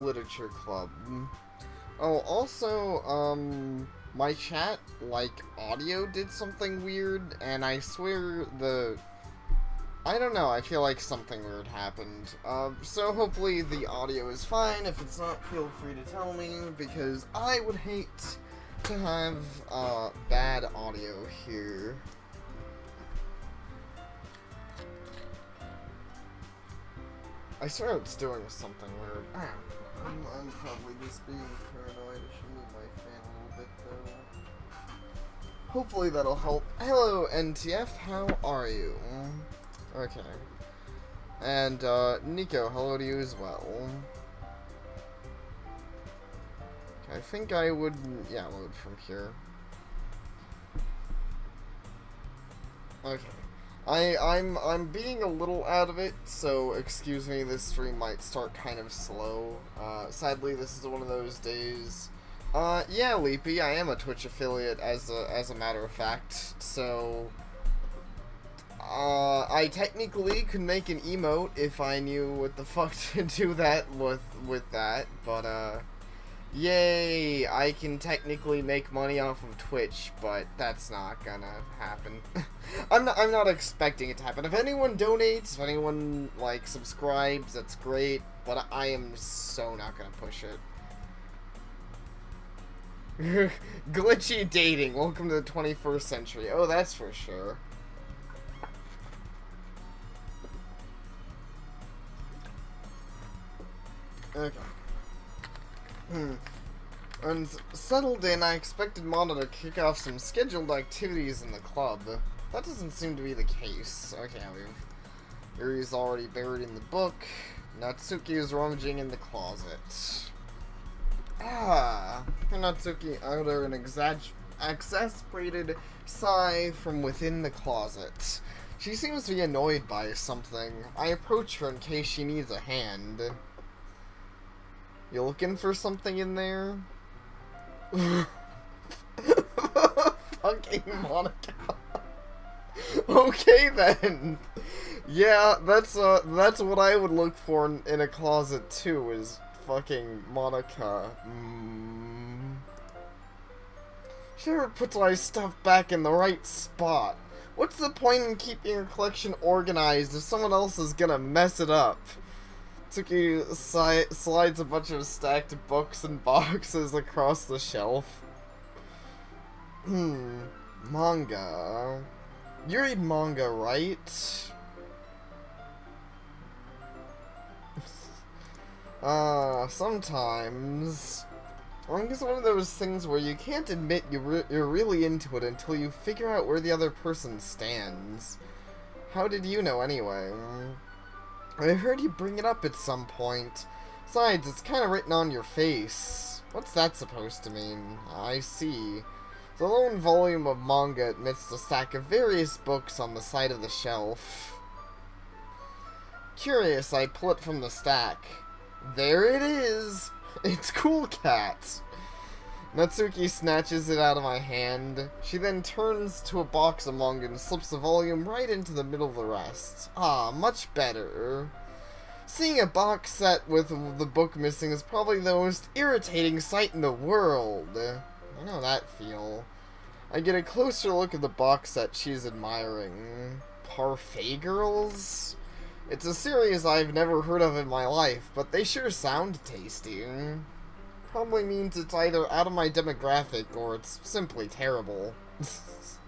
Literature Club. Oh, also, my chat, audio did something weird, and I swear I don't know, I feel like something weird happened. So hopefully the audio is fine. If it's not, feel free to tell me, because I would hate to have, bad audio here. I swear it's doing something weird. I'm probably just being paranoid. I should move my fan a little bit, though. Hopefully that'll help. Hello, NTF, how are you? Okay. And, Nico, hello to you as well. I think I would, yeah, load from here. Okay. I'm being a little out of it, so excuse me, this stream might start kind of slow. Sadly, this is one of those days. Yeah, Leapy, I am a Twitch affiliate as a matter of fact, so I technically could make an emote if I knew what the fuck to do that with that, but yay, I can technically make money off of Twitch, but that's not gonna happen. I'm not expecting it to happen. If anyone donates, if anyone, subscribes, that's great, but I am so not gonna push it. Glitchy dating, welcome to the 21st century. Oh, that's for sure. Okay. Unsettled in, I expected Mono to kick off some scheduled activities in the club. That doesn't seem to be the case. Okay, Yuri's already buried in the book. Natsuki is rummaging in the closet. Natsuki uttered an exasperated sigh from within the closet. She seems to be annoyed by something. I approach her in case she needs a hand. You looking for something in there? Fucking Monica. Okay then. Yeah, that's what I would look for in a closet too, is fucking Monica. She never puts my stuff back in the right spot. What's the point in keeping your collection organized if someone else is gonna mess it up? Tsuki slides a bunch of stacked books and boxes across the shelf. Manga. You read manga, right? Sometimes. Manga's one of those things where you can't admit you're really into it until you figure out where the other person stands. How did you know anyway? I heard you bring it up at some point. Besides, it's kind of written on your face. What's that supposed to mean? I see. The lone volume of manga amidst a stack of various books on the side of the shelf. Curious, I pull it from the stack. There it is! It's Cool Cat! Natsuki snatches it out of my hand. She then turns to a box of manga and slips the volume right into the middle of the rest. Ah, much better. Seeing a box set with the book missing is probably the most irritating sight in the world. I know that feel. I get a closer look at the box set she's admiring. Parfait Girls? It's a series I've never heard of in my life, but they sure sound tasty. Probably means it's either out of my demographic or it's simply terrible. If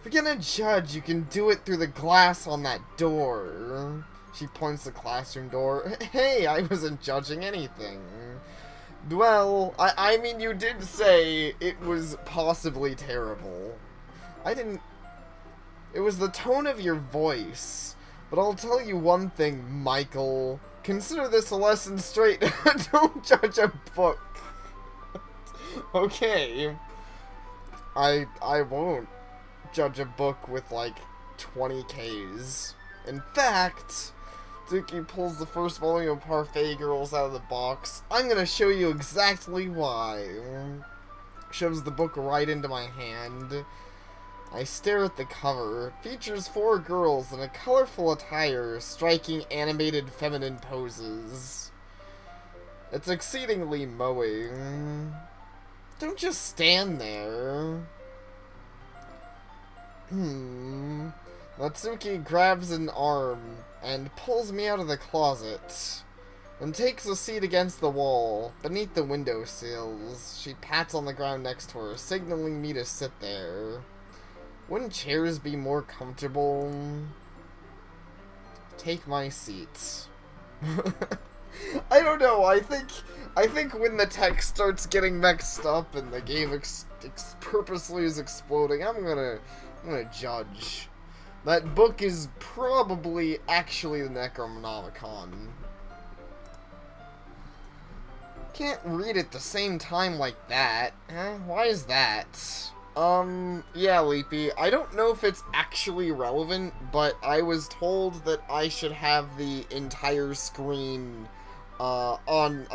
you're gonna judge, you can do it through the glass on that door. She points the classroom door. Hey, I wasn't judging anything. Well, I mean, you did say it was possibly terrible. It was the tone of your voice. But I'll tell you one thing, Michael. Consider this a lesson straight. Don't judge a book. Okay. I won't judge a book with, 20 Ks. In fact, Doki pulls the first volume of Parfait Girls out of the box. I'm gonna show you exactly why. Shoves the book right into my hand. I stare at the cover. It features 4 girls in a colorful attire, striking animated feminine poses. It's exceedingly mowing. Don't just stand there. Natsuki grabs an arm and pulls me out of the closet and takes a seat against the wall beneath the window sills. She pats on the ground next to her, signaling me to sit there. Wouldn't chairs be more comfortable? Take my seat. I don't know, I think when the text starts getting mixed up and the game purposely is exploding, I'm gonna judge. That book is probably actually the Necronomicon. Can't read at the same time like that. Huh? Why is that? Yeah, Leapy, I don't know if it's actually relevant, but I was told that I should have the entire screen, on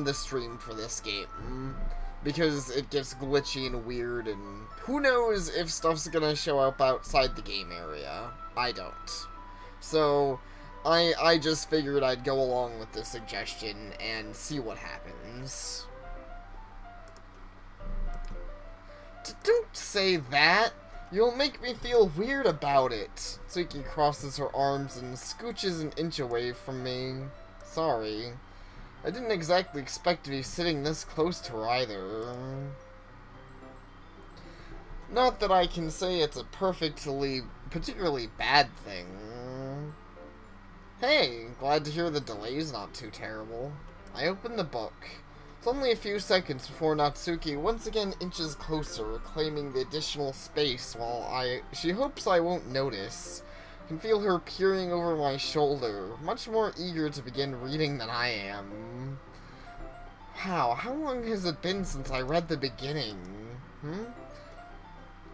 the stream for this game. Because it gets glitchy and weird, and who knows if stuff's gonna show up outside the game area. I don't. So, I just figured I'd go along with the suggestion and see what happens. Don't say that! You'll make me feel weird about it! Tsuki crosses her arms and scooches an inch away from me. Sorry. I didn't exactly expect to be sitting this close to her either. Not that I can say it's a particularly bad thing. Hey, glad to hear the delay's not too terrible. I open the book. It's only a few seconds before Natsuki once again inches closer, claiming the additional space while she hopes I won't notice. I can feel her peering over my shoulder, much more eager to begin reading than I am. Wow, how long has it been since I read the beginning?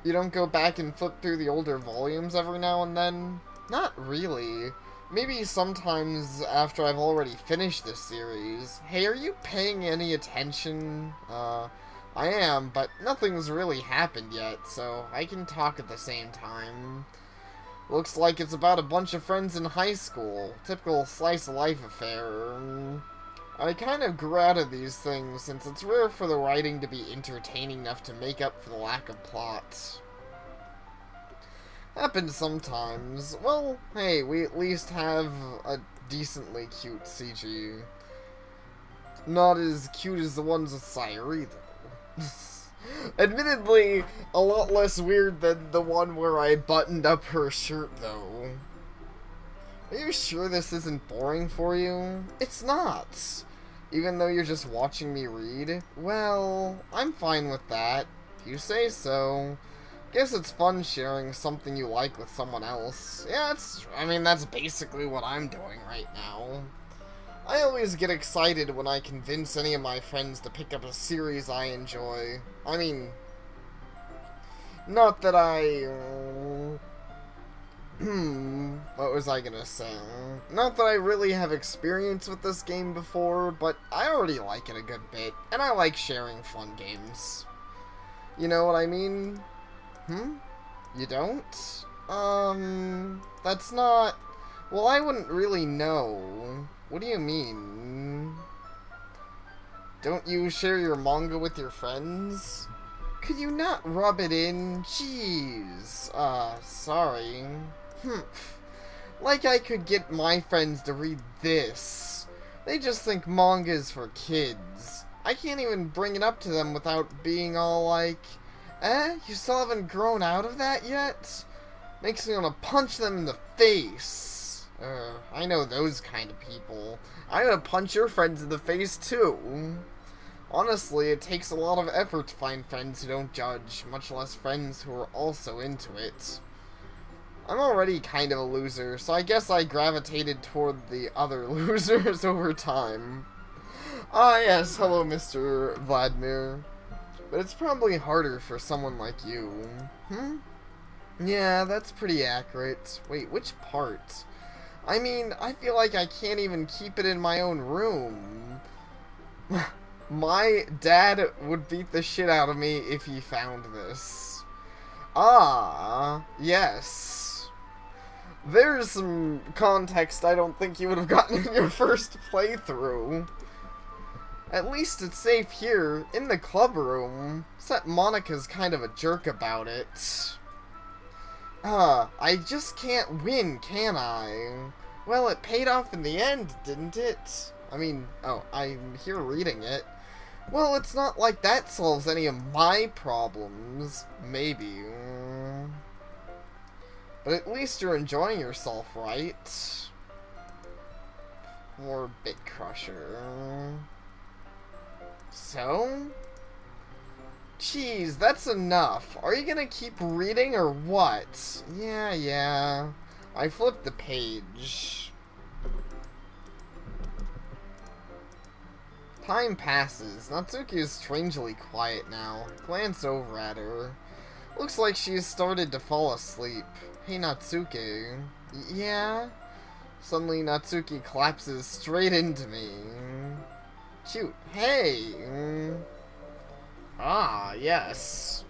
You don't go back and flip through the older volumes every now and then? Not really. Maybe sometimes after I've already finished this series. Hey, are you paying any attention? I am, but nothing's really happened yet, so I can talk at the same time. Looks like it's about a bunch of friends in high school. Typical slice-of-life affair. I kind of grew out of these things, since it's rare for the writing to be entertaining enough to make up for the lack of plot. Happens sometimes. Well, hey, we at least have a decently cute CG. Not as cute as the ones with Sayuri, though. Admittedly, a lot less weird than the one where I buttoned up her shirt, though. Are you sure this isn't boring for you? It's not. Even though you're just watching me read? Well, I'm fine with that. If you say so. Guess it's fun sharing something you like with someone else. Yeah, that's basically what I'm doing right now. I always get excited when I convince any of my friends to pick up a series I enjoy. I mean, not that what was I gonna say? Not that I really have experience with this game before, but I already like it a good bit, and I like sharing fun games. You know what I mean? You don't? That's not... Well, I wouldn't really know. What do you mean? Don't you share your manga with your friends? Could you not rub it in? Jeez. Sorry. Like I could get my friends to read this. They just think manga is for kids. I can't even bring it up to them without being all like, you still haven't grown out of that yet? Makes me want to punch them in the face. I know those kind of people. I'm gonna punch your friends in the face too. Honestly, it takes a lot of effort to find friends who don't judge, much less friends who are also into it. I'm already kind of a loser, so I guess I gravitated toward the other losers over time. Ah yes, hello Mr. Vladimir. But it's probably harder for someone like you. Yeah, that's pretty accurate. Wait, which part? I mean, I feel like I can't even keep it in my own room. My dad would beat the shit out of me if he found this. Ah, yes. There's some context I don't think you would have gotten in your first playthrough. At least it's safe here, in the club room. Except Monika's kind of a jerk about it. I just can't win, can I? Well, it paid off in the end, didn't it? I mean, oh, I'm here reading it. Well, it's not like that solves any of my problems. Maybe. But at least you're enjoying yourself, right? More Bit Crusher. So? Jeez, that's enough. Are you gonna keep reading or what? Yeah. I flipped the page. Time passes. Natsuki is strangely quiet now. Glance over at her. Looks like she's started to fall asleep. Hey, Natsuki. Yeah? Suddenly, Natsuki collapses straight into me. Cute. Hey! Ah, yes.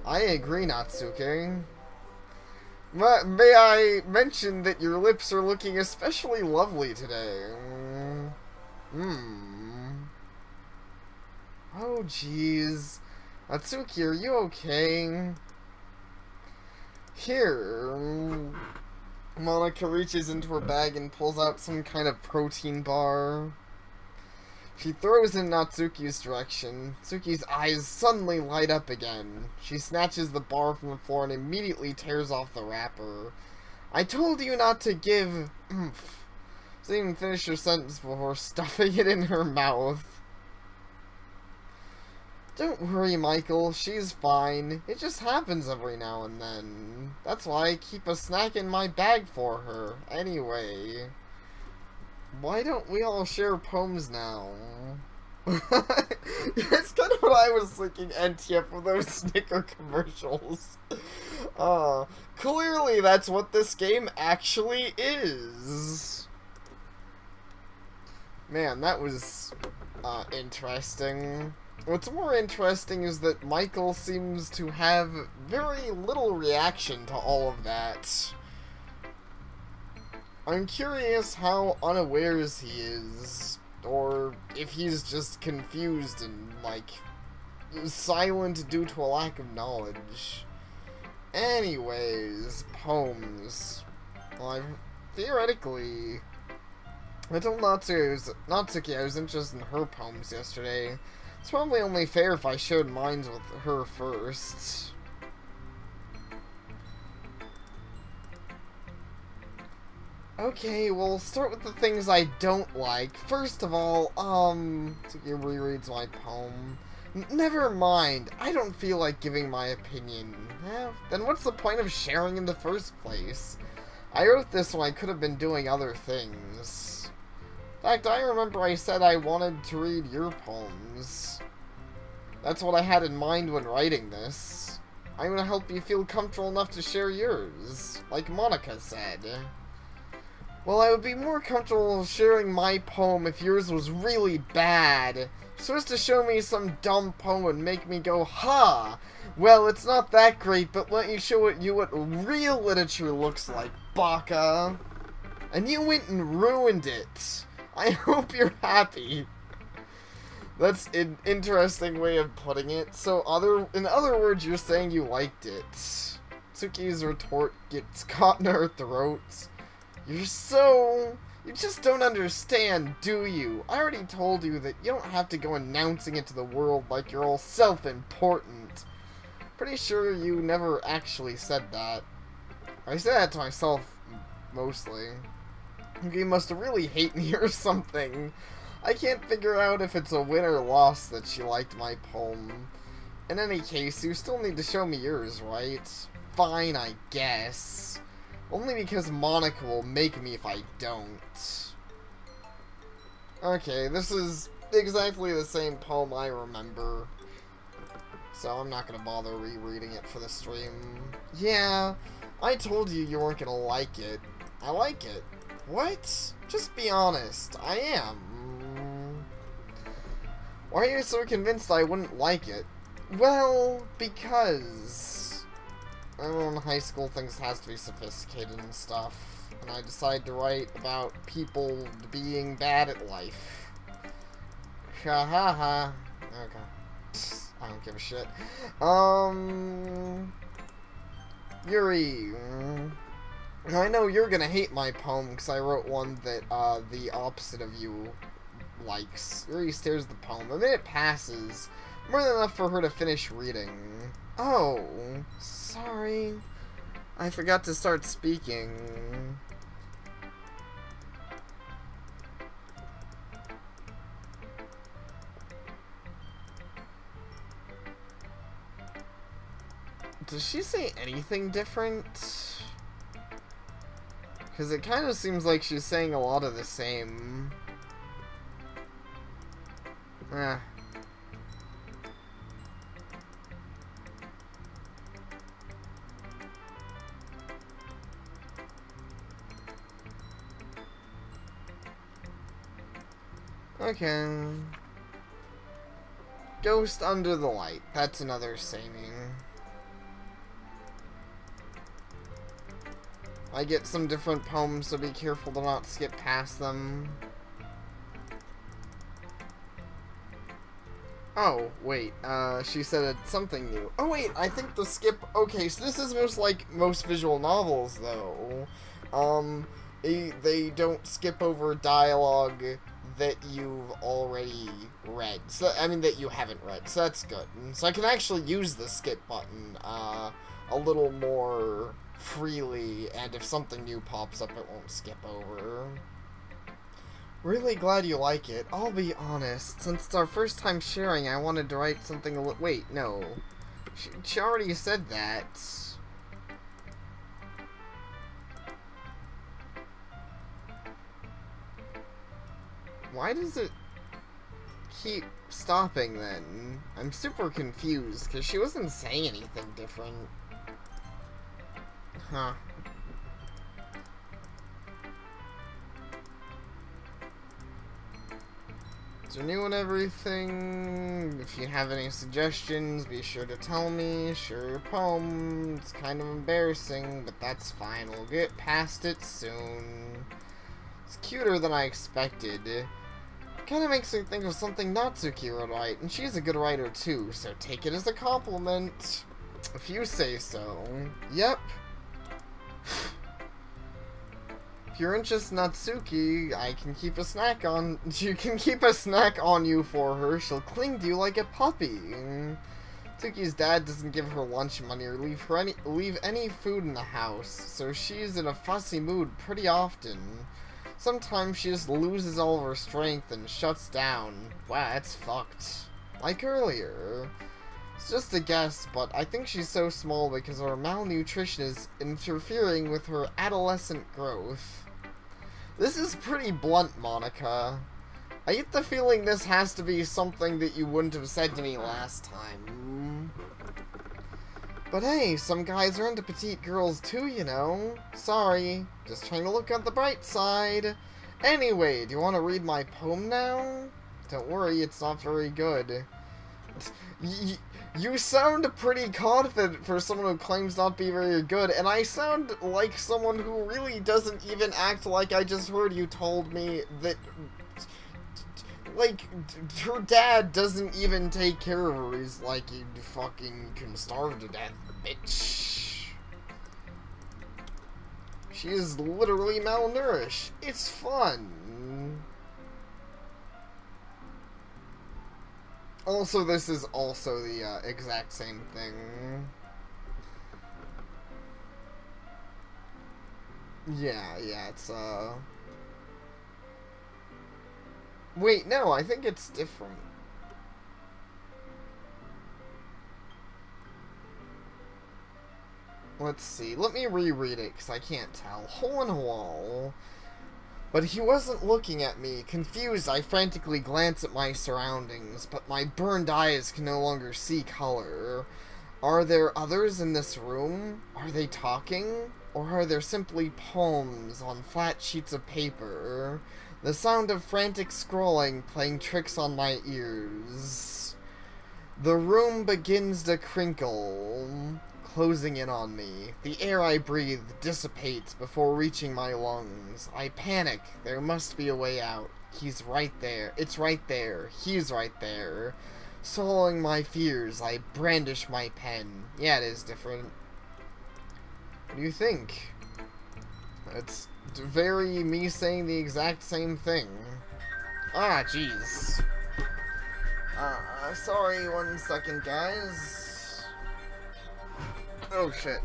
I agree, Natsuki. May I mention that your lips are looking especially lovely today. Oh, jeez. Natsuki, are you okay? Here. Monika reaches into her bag and pulls out some kind of protein bar. She throws in Natsuki's direction. Natsuki's eyes suddenly light up again. She snatches the bar from the floor and immediately tears off the wrapper. I told you not to give... She didn't even finish her sentence before stuffing it in her mouth. Don't worry, Michael. She's fine. It just happens every now and then. That's why I keep a snack in my bag for her. Anyway... Why don't we all share poems now? It's kind of what I was thinking, Entia, for those Snicker commercials. Clearly that's what this game actually is. Man, that was, interesting. What's more interesting is that Michael seems to have very little reaction to all of that. I'm curious how unawares he is, or if he's just confused and, like, silent due to a lack of knowledge. Anyways, poems. Well, theoretically, I told Natsuki I was interested in her poems yesterday. It's probably only fair if I shared mine with her first. Okay, we'll start with the things I don't like. First of all, Natsuki rereads my poem. Never mind, I don't feel like giving my opinion. Then what's the point of sharing in the first place? I wrote this when I could have been doing other things. In fact, I remember I said I wanted to read your poems. That's what I had in mind when writing this. I'm gonna help you feel comfortable enough to share yours, like Monika said. Well, I would be more comfortable sharing my poem if yours was really bad. You're supposed to show me some dumb poem and make me go, ha! Well, it's not that great, but let me show you what real literature looks like, baka. And you went and ruined it. I hope you're happy. That's an interesting way of putting it. So, in other words, you're saying you liked it. Tsuki's retort gets caught in her throat. You just don't understand, do you? I already told you that you don't have to go announcing it to the world like you're all self-important. Pretty sure you never actually said that. I said that to myself, mostly. You must really hate me or something. I can't figure out if it's a win or loss that she liked my poem. In any case, you still need to show me yours, right? Fine, I guess. Only because Monika will make me if I don't. Okay, this is exactly the same poem I remember. So I'm not gonna bother rereading it for the stream. Yeah, I told you you weren't gonna like it. I like it. What? Just be honest. I am. Why are you so convinced I wouldn't like it? Well, because everyone in high school thinks it has to be sophisticated and stuff, and I decided to write about people being bad at life. Ha ha ha. Okay. I don't give a shit. Yuri. I know you're gonna hate my poem because I wrote one that the opposite of you likes. Yuri stares at the poem. A minute passes, more than enough for her to finish reading. Oh, sorry. I forgot to start speaking. Does she say anything different? Because it kind of seems like she's saying a lot of the same. Okay. Ghost under the light. That's another saying. I get some different poems, so be careful to not skip past them. Oh, wait, she said something new. Oh wait, I think the skip... Okay, so this is most visual novels, though. They don't skip over dialogue that you've already read. So, I mean, that you haven't read, so that's good. So I can actually use the skip button, a little more freely, and if something new pops up, it won't skip over. Really glad you like it. I'll be honest, since it's our first time sharing, I wanted to write something wait, no. She already said that. Why does it keep stopping then? I'm super confused, because she wasn't saying anything different. Huh. So new and everything. If you have any suggestions, be sure to tell me. Share your poem. It's kind of embarrassing, but that's fine. We'll get past it soon. It's cuter than I expected. Kind of makes me think of something Natsuki would write, and she's a good writer too, so take it as a compliment. If you say so. Yep. If you're interested in Natsuki, I can keep a snack on... You can keep a snack on you for her. She'll cling to you like a puppy. Natsuki's dad doesn't give her lunch money or leave any food in the house, so she's in a fussy mood pretty often. Sometimes she just loses all of her strength and shuts down. Wow, that's fucked. Like earlier. It's just a guess, but I think she's so small because her malnutrition is interfering with her adolescent growth. This is pretty blunt, Monica. I get the feeling this has to be something that you wouldn't have said to me last time. But hey, some guys are into petite girls too, you know. Sorry, just trying to look on the bright side. Anyway, do you want to read my poem now? Don't worry, it's not very good. You sound pretty confident for someone who claims not to be very good, and I sound like someone who really doesn't even act like I just heard you told me that, like, her dad doesn't even take care of her. He's like, you fucking can starve to death, bitch. She is literally malnourished. It's fun. Also, this is also the exact same thing. Yeah, it's, Wait, no, I think it's different. Let's see, let me reread it, because I can't tell. Hole in a wall. But he wasn't looking at me. Confused, I frantically glance at my surroundings, but my burned eyes can no longer see color. Are there others in this room? Are they talking? Or are there simply poems on flat sheets of paper? The sound of frantic scrolling playing tricks on my ears. The room begins to crinkle, closing in on me. The air I breathe dissipates before reaching my lungs. I panic. There must be a way out. He's right there. It's right there. He's right there. Swallowing my fears, I brandish my pen. Yeah, it is different. What do you think? It's very me saying the exact same thing. Ah, jeez. Sorry, 1 second, guys. Oh, shit.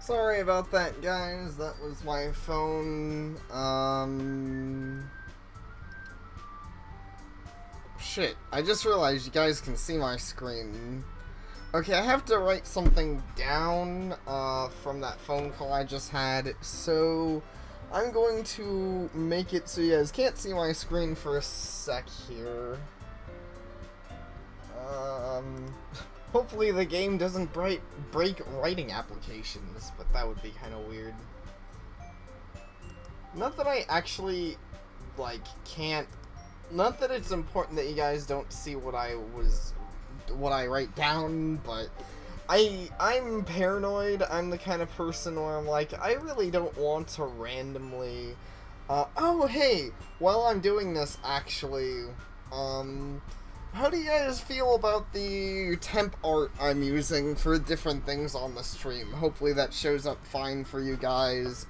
Sorry about that, guys. That was my phone. Shit. I just realized you guys can see my screen. Okay, I have to write something down, from that phone call I just had, so I'm going to make it so you guys can't see my screen for a sec here. Hopefully the game doesn't break writing applications, but that would be kind of weird. Not that I actually, like, can't... Not that it's important that you guys don't see what I write down, but I'm paranoid. I'm the kind of person where I'm like, I really don't want to randomly... oh, hey! While I'm doing this, actually, how do you guys feel about the temp art I'm using for different things on the stream? Hopefully that shows up fine for you guys.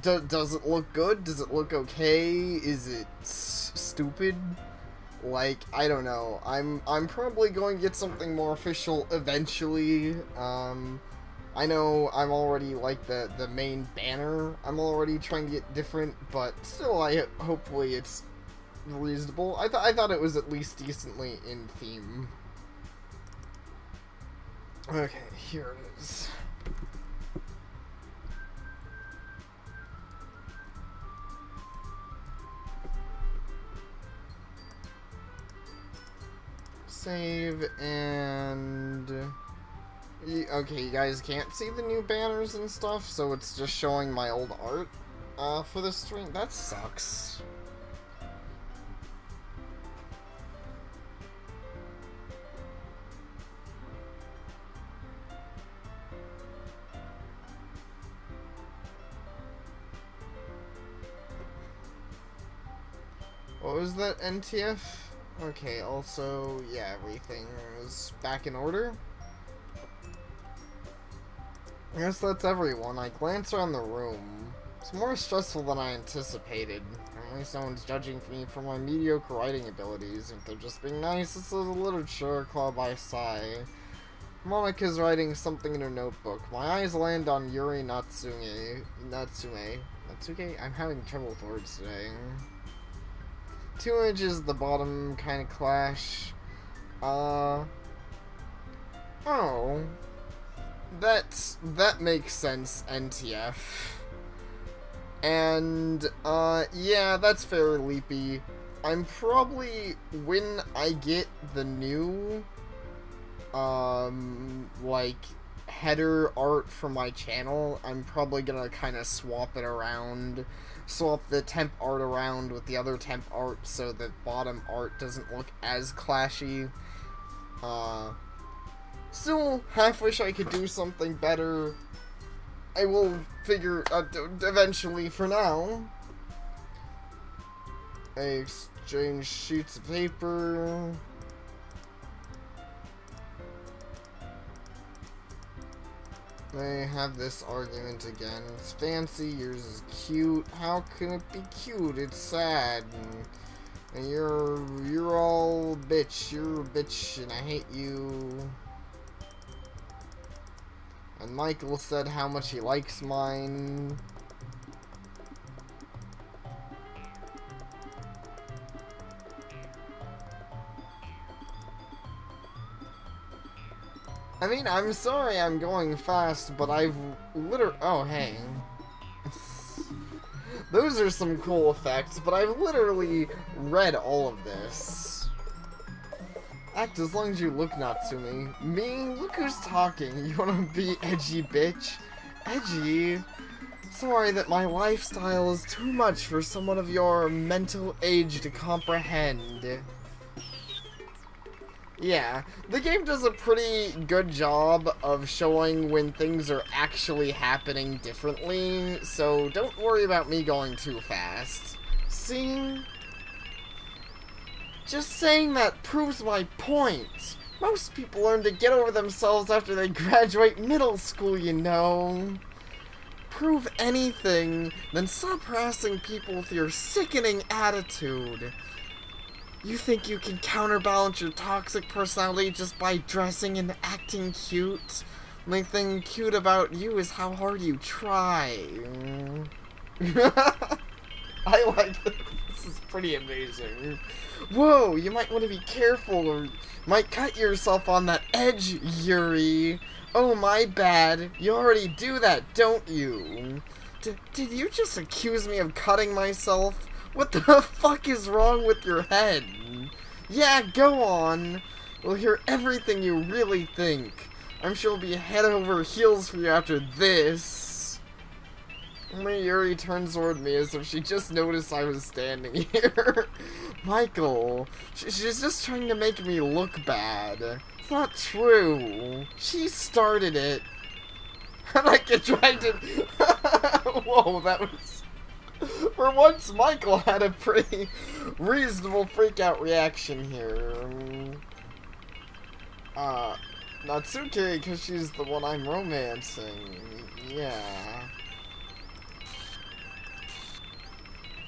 Does it look good? Does it look okay? Is it stupid? Like, I don't know. I'm probably going to get something more official eventually. I know I'm already, like, the main banner. I'm already trying to get different, but still, hopefully it's reasonable. I thought it was at least decently in theme. Okay, here it is. Save, and... Okay, you guys can't see the new banners and stuff, so it's just showing my old art for the stream. That sucks. What was that, NTF? Okay, also, yeah, everything is back in order. I guess that's everyone. I glance around the room. It's more stressful than I anticipated. At least no one's judging me for my mediocre writing abilities. If they're just being nice, this is a literature club, I sigh. Monika's writing something in her notebook. My eyes land on Yuri Natsume. Natsuke? I'm having trouble with words today. 2 images at the bottom kind of clash. Oh. That makes sense, NTF. And, yeah, that's fairly leapy. I'm probably, when I get the new, like, header art for my channel, I'm probably gonna kind of swap it around, swap the temp art around with the other temp art so the bottom art doesn't look as clashy. Still half wish I could do something better. I will figure out eventually. For now, I exchange sheets of paper. They have this argument again. It's fancy, yours is cute. How can it be cute? It's sad. And you're all bitch. You're a bitch, and I hate you. And Michael said how much he likes mine. I mean, I'm sorry I'm going fast, but I've literally... Oh, hey. Those are some cool effects, but I've literally read all of this. Act as long as you look, Natsumi. Me? Look who's talking. You wanna be edgy, bitch? Edgy? Sorry that my lifestyle is too much for someone of your mental age to comprehend. Yeah, the game does a pretty good job of showing when things are actually happening differently, so don't worry about me going too fast. See? Just saying that proves my point. Most people learn to get over themselves after they graduate middle school, you know. Prove anything, then stop harassing people with your sickening attitude. You think you can counterbalance your toxic personality just by dressing and acting cute? The only thing cute about you is how hard you try. I like this. This is pretty amazing. Whoa, you might want to be careful or might cut yourself on that edge, Yuri. Oh, my bad. You already do that, don't you? Did you just accuse me of cutting myself? What the fuck is wrong with your head? Yeah, go on. We'll hear everything you really think. I'm sure we'll be head over heels for you after this. Yuri turns toward me as if she just noticed I was standing here. Michael, she's just trying to make me look bad. It's not true. She started it. And I get dragged in. Whoa, that was... For once, Michael had a pretty reasonable freak-out reaction here. Natsuki, because she's the one I'm romancing. Yeah.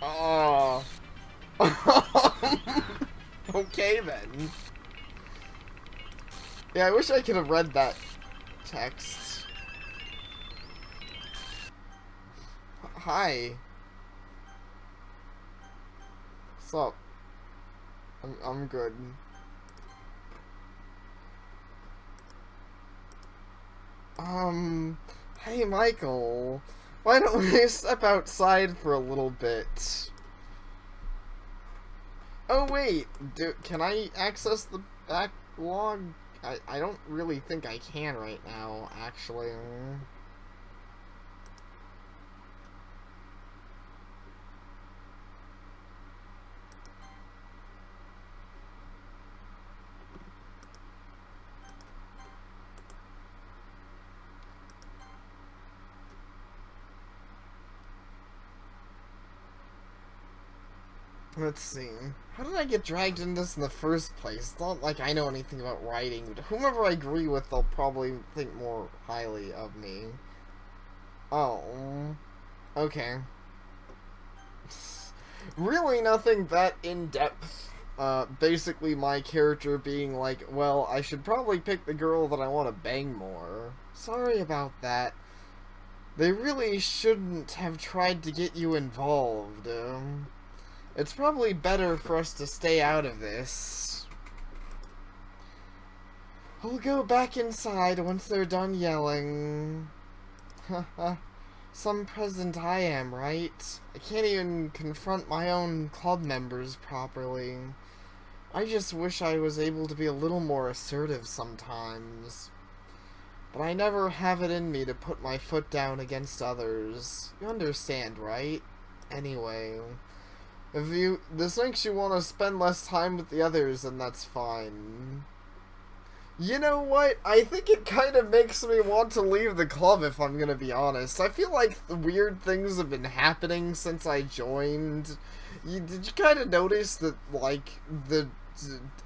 Oh. Okay, then. Yeah, I wish I could have read that text. Hi. What's up? I'm good. Hey Michael, why don't we step outside for a little bit? Oh wait, can I access the backlog? I don't really think I can right now, actually. Let's see. How did I get dragged into this in the first place? It's not like I know anything about writing, but whomever I agree with, they'll probably think more highly of me. Oh. Okay. Really nothing that in-depth. Basically my character being like, well, I should probably pick the girl that I want to bang more. Sorry about that. They really shouldn't have tried to get you involved. It's probably better for us to stay out of this. We'll go back inside once they're done yelling. Haha. some president I am, right? I can't even confront my own club members properly. I just wish I was able to be a little more assertive sometimes. But I never have it in me to put my foot down against others. You understand, right? Anyway, if this makes you want to spend less time with the others, then that's fine. You know what? I think it kind of makes me want to leave the club, if I'm gonna be honest. I feel like weird things have been happening since I joined. Did you kind of notice that, like,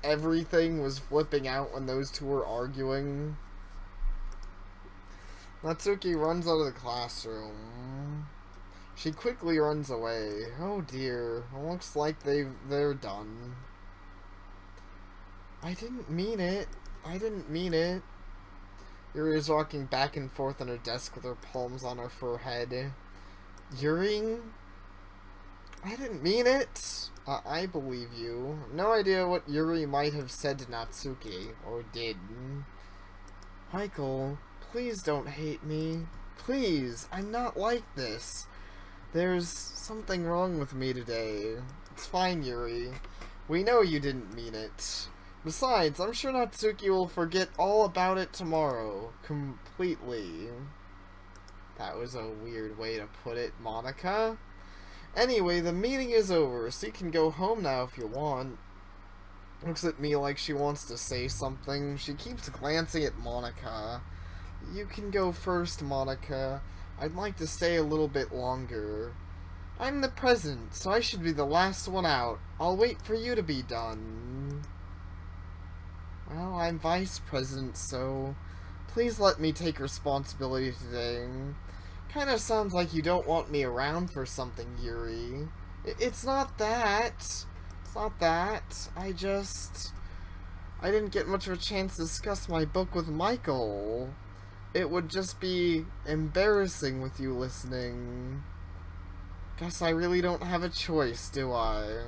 everything was flipping out when those two were arguing? Natsuki runs out of the classroom. She quickly runs away. Oh dear, it looks like they're done. I didn't mean it. I didn't mean it. Yuri is walking back and forth on her desk with her palms on her forehead. Yuri? I didn't mean it. I believe you. No idea what Yuri might have said to Natsuki, or did. Michael, please don't hate me. Please, I'm not like this. There's something wrong with me today. It's fine, Yuri. We know you didn't mean it. Besides, I'm sure Natsuki will forget all about it tomorrow. Completely. That was a weird way to put it, Monica. Anyway, the meeting is over, so you can go home now if you want. Looks at me like she wants to say something. She keeps glancing at Monica. You can go first, Monica. I'd like to stay a little bit longer. I'm the president, so I should be the last one out. I'll wait for you to be done. Well, I'm vice president, so please let me take responsibility today. Kinda sounds like you don't want me around for something, Yuri. It's not that. It's not that. I didn't get much of a chance to discuss my book with Michael. It would just be embarrassing with you listening. Guess I really don't have a choice, do I?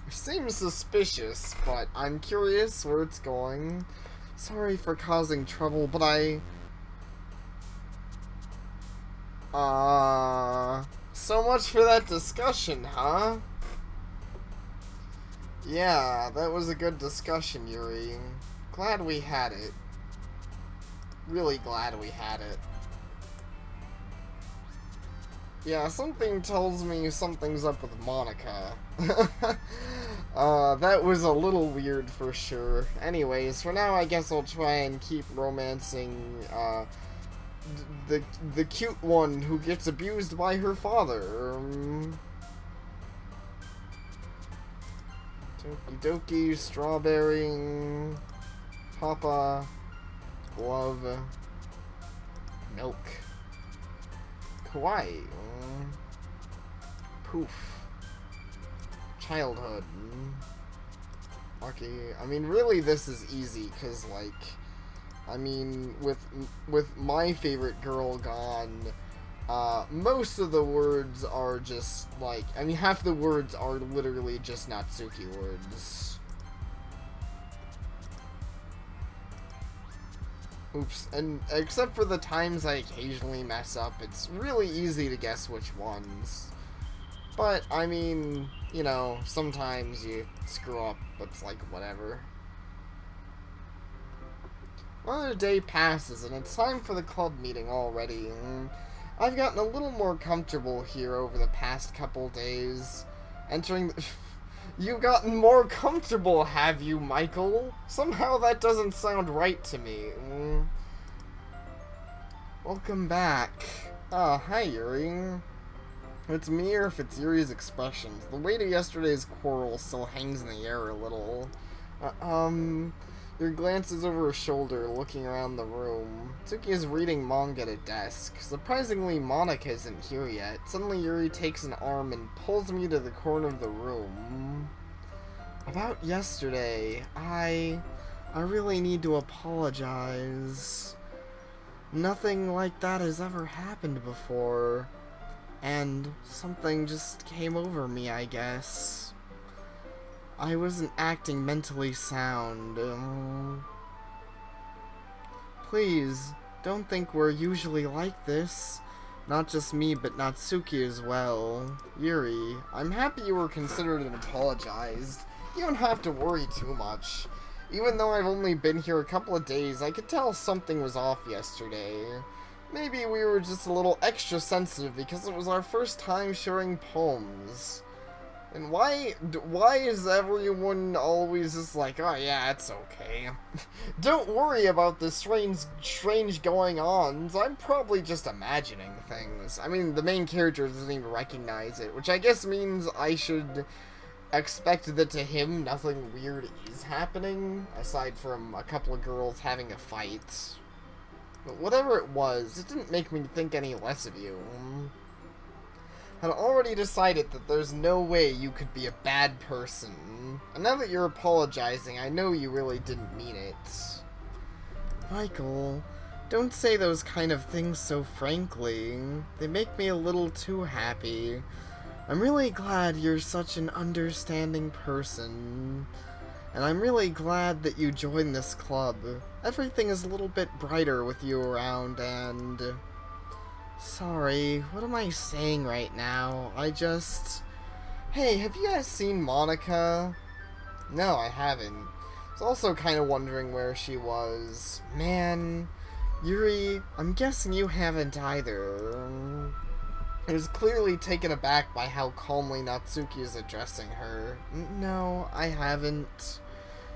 Seems suspicious, but I'm curious where it's going. Sorry for causing trouble, but so much for that discussion, huh? Yeah, that was a good discussion, Yuri. Glad we had it. Really glad we had it. Yeah, something tells me something's up with Monica. That was a little weird for sure. Anyways, for now I guess I'll try and keep romancing, the cute one who gets abused by her father. Doki, strawberry, Papa, glove, milk, kawaii, poof, childhood. Okay, I mean, really this is easy, because, like, I mean, with my favorite girl gone, most of the words are just, like, I mean, half the words are literally just Natsuki words. Oops, and except for the times I occasionally mess up, it's really easy to guess which ones. But, I mean, you know, sometimes you screw up, but it's like, whatever. Another day passes, and it's time for the club meeting already. I've gotten a little more comfortable here over the past couple days. Entering the... You've gotten more comfortable, have you, Michael? Somehow that doesn't sound right to me. Welcome back. Hi, Yuri. It's me or if it's Yuri's expressions. The weight of yesterday's quarrel still hangs in the air a little. Your glances over her shoulder, looking around the room. Tsuki is reading manga at a desk. Surprisingly, Monica isn't here yet. Suddenly, Yuri takes an arm and pulls me to the corner of the room. About yesterday, I really need to apologize. Nothing like that has ever happened before. And something just came over me, I guess. I wasn't acting mentally sound. Please, don't think we're usually like this. Not just me, but Natsuki as well. Yuri, I'm happy you were considered and apologized. You don't have to worry too much. Even though I've only been here a couple of days, I could tell something was off yesterday. Maybe we were just a little extra sensitive because it was our first time sharing poems. And why is everyone always just like, oh yeah, it's okay. Don't worry about the strange going-ons. I'm probably just imagining things. I mean, the main character doesn't even recognize it, which I guess means I should expect that to him nothing weird is happening, aside from a couple of girls having a fight. But whatever it was, it didn't make me think any less of you. Had already decided that there's no way you could be a bad person. And now that you're apologizing, I know you really didn't mean it. Michael, don't say those kind of things so frankly. They make me a little too happy. I'm really glad you're such an understanding person. And I'm really glad that you joined this club. Everything is a little bit brighter with you around, and... Sorry, what am I saying right now? Hey, have you guys seen Monica? No, I haven't. I was also kind of wondering where she was. Man, Yuri, I'm guessing you haven't either. I was clearly taken aback by how calmly Natsuki is addressing her. No, I haven't.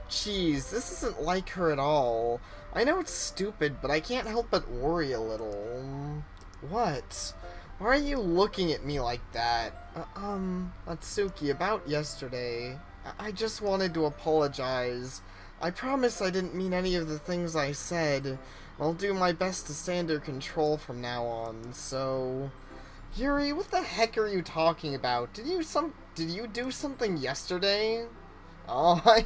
Jeez, this isn't like her at all. I know it's stupid, but I can't help but worry a little. What? Why are you looking at me like that? Natsuki, about yesterday. I just wanted to apologize. I promise I didn't mean any of the things I said. I'll do my best to stay under control from now on, so... Yuri, what the heck are you talking about? Did you do something yesterday? Oh,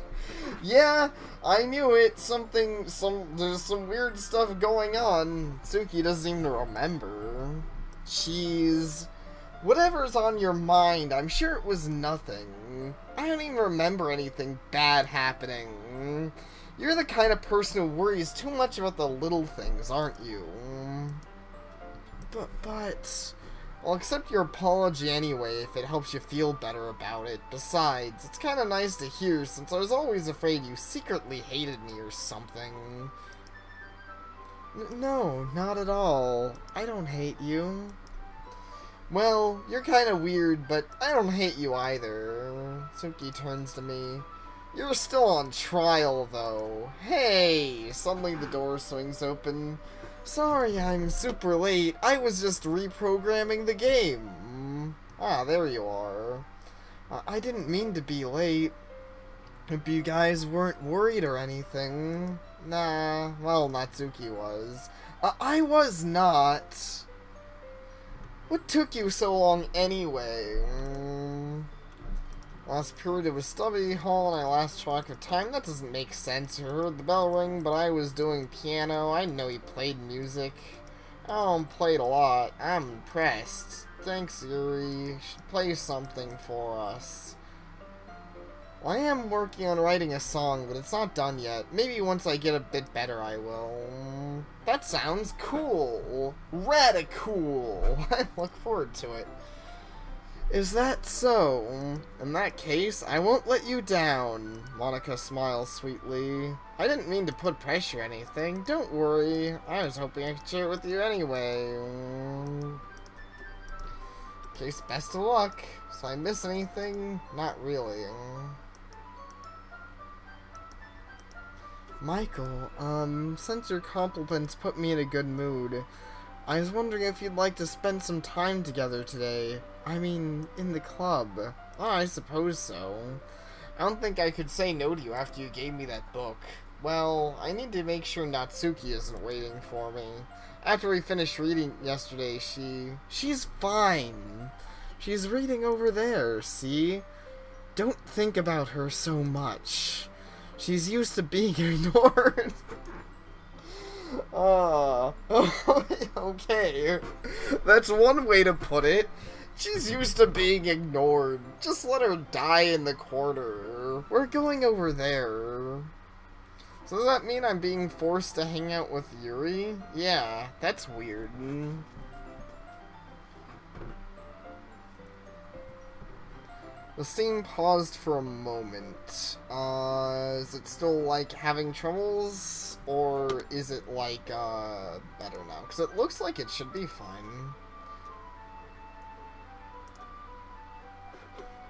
yeah, I knew it. There's some weird stuff going on. Tsuki doesn't even remember. Jeez. Whatever's on your mind, I'm sure it was nothing. I don't even remember anything bad happening. You're the kind of person who worries too much about the little things, aren't you? But... I'll accept your apology anyway if it helps you feel better about it. Besides, it's kind of nice to hear since I was always afraid you secretly hated me or something. No, not at all. I don't hate you. Well, you're kind of weird, but I don't hate you either. Tsuki turns to me. You're still on trial, though. Hey! Suddenly the door swings open. Sorry, I'm super late. I was just reprogramming the game. Ah, there you are. I didn't mean to be late. Hope you guys weren't worried or anything. Nah, well, Natsuki was. I was not. What took you so long anyway? Last period of a study hall and I lost track of time. That doesn't make sense. I heard the bell ring, but I was doing piano. I didn't know you played music. I played a lot. I'm impressed. Thanks, Yuri. You should play something for us. Well, I am working on writing a song, but it's not done yet. Maybe once I get a bit better, I will. That sounds cool. Radicool. I look forward to it. Is that so? In that case, I won't let you down. Monica smiles sweetly. I didn't mean to put pressure or anything. Don't worry. I was hoping I could share it with you anyway. In case, best of luck. So I miss anything? Not really. Michael, since your compliments put me in a good mood, I was wondering if you'd like to spend some time together today. I mean, in the club. Oh, I suppose so. I don't think I could say no to you after you gave me that book. Well, I need to make sure Natsuki isn't waiting for me. After we finished reading yesterday, she's fine. She's reading over there, see? Don't think about her so much. She's used to being ignored. Okay. That's one way to put it. She's used to being ignored. Just let her die in the corner. We're going over there. So does that mean I'm being forced to hang out with Yuri? Yeah, that's weird. The scene paused for a moment. Is it still, like, having troubles? Or is it, like, better now? Because it looks like it should be fine.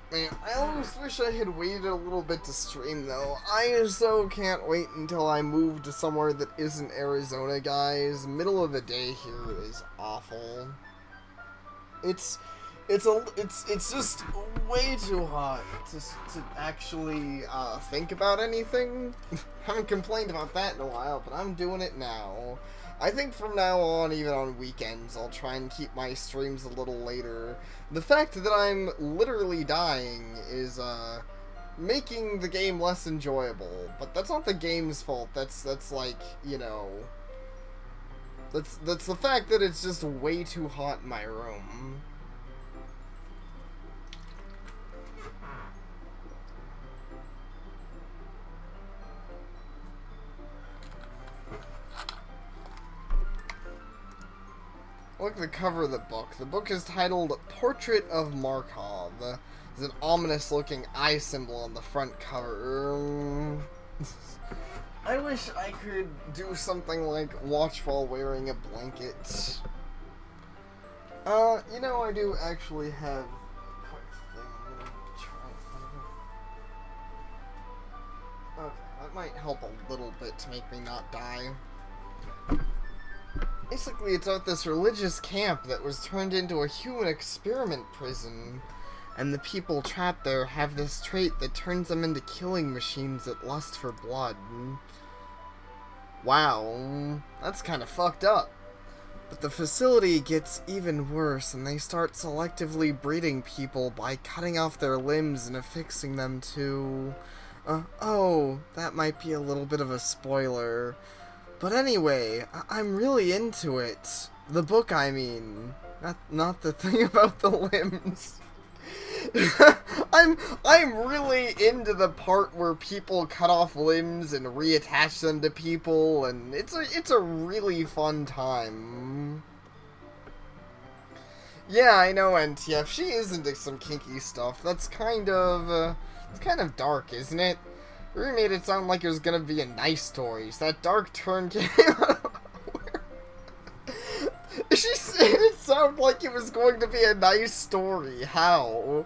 Man, I almost wish I had waited a little bit to stream, though. I so can't wait until I move to somewhere that isn't Arizona, guys. Middle of the day here is awful. It's just way too hot to actually think about anything. Haven't complained about that in a while, but I'm doing it now. I think from now on, even on weekends, I'll try and keep my streams a little later. The fact that I'm literally dying is making the game less enjoyable, but that's not the game's fault. That's like, you know, that's the fact that it's just way too hot in my room. Look at the cover of the book. The book is titled Portrait of Markov. There's an ominous-looking eye symbol on the front cover. I wish I could do something like watch while wearing a blanket. You know, I do actually have quite a thing. I'm gonna try it. Okay, that might help a little bit to make me not die. Basically, it's about this religious camp that was turned into a human experiment prison, and the people trapped there have this trait that turns them into killing machines that lust for blood. Wow, that's kind of fucked up. But the facility gets even worse, and they start selectively breeding people by cutting off their limbs and affixing them to... oh, that might be a little bit of a spoiler. But anyway, I'm really into it. The book, I mean. Not the thing about the limbs. I'm really into the part where people cut off limbs and reattach them to people, and it's a really fun time. Yeah, I know, NTF. She is into some kinky stuff. That's kind of it's kind of dark, isn't it? We made it sound like it was gonna be a nice story, so that dark turn came out of nowhere. She said it sounded like it was going to be a nice story. How?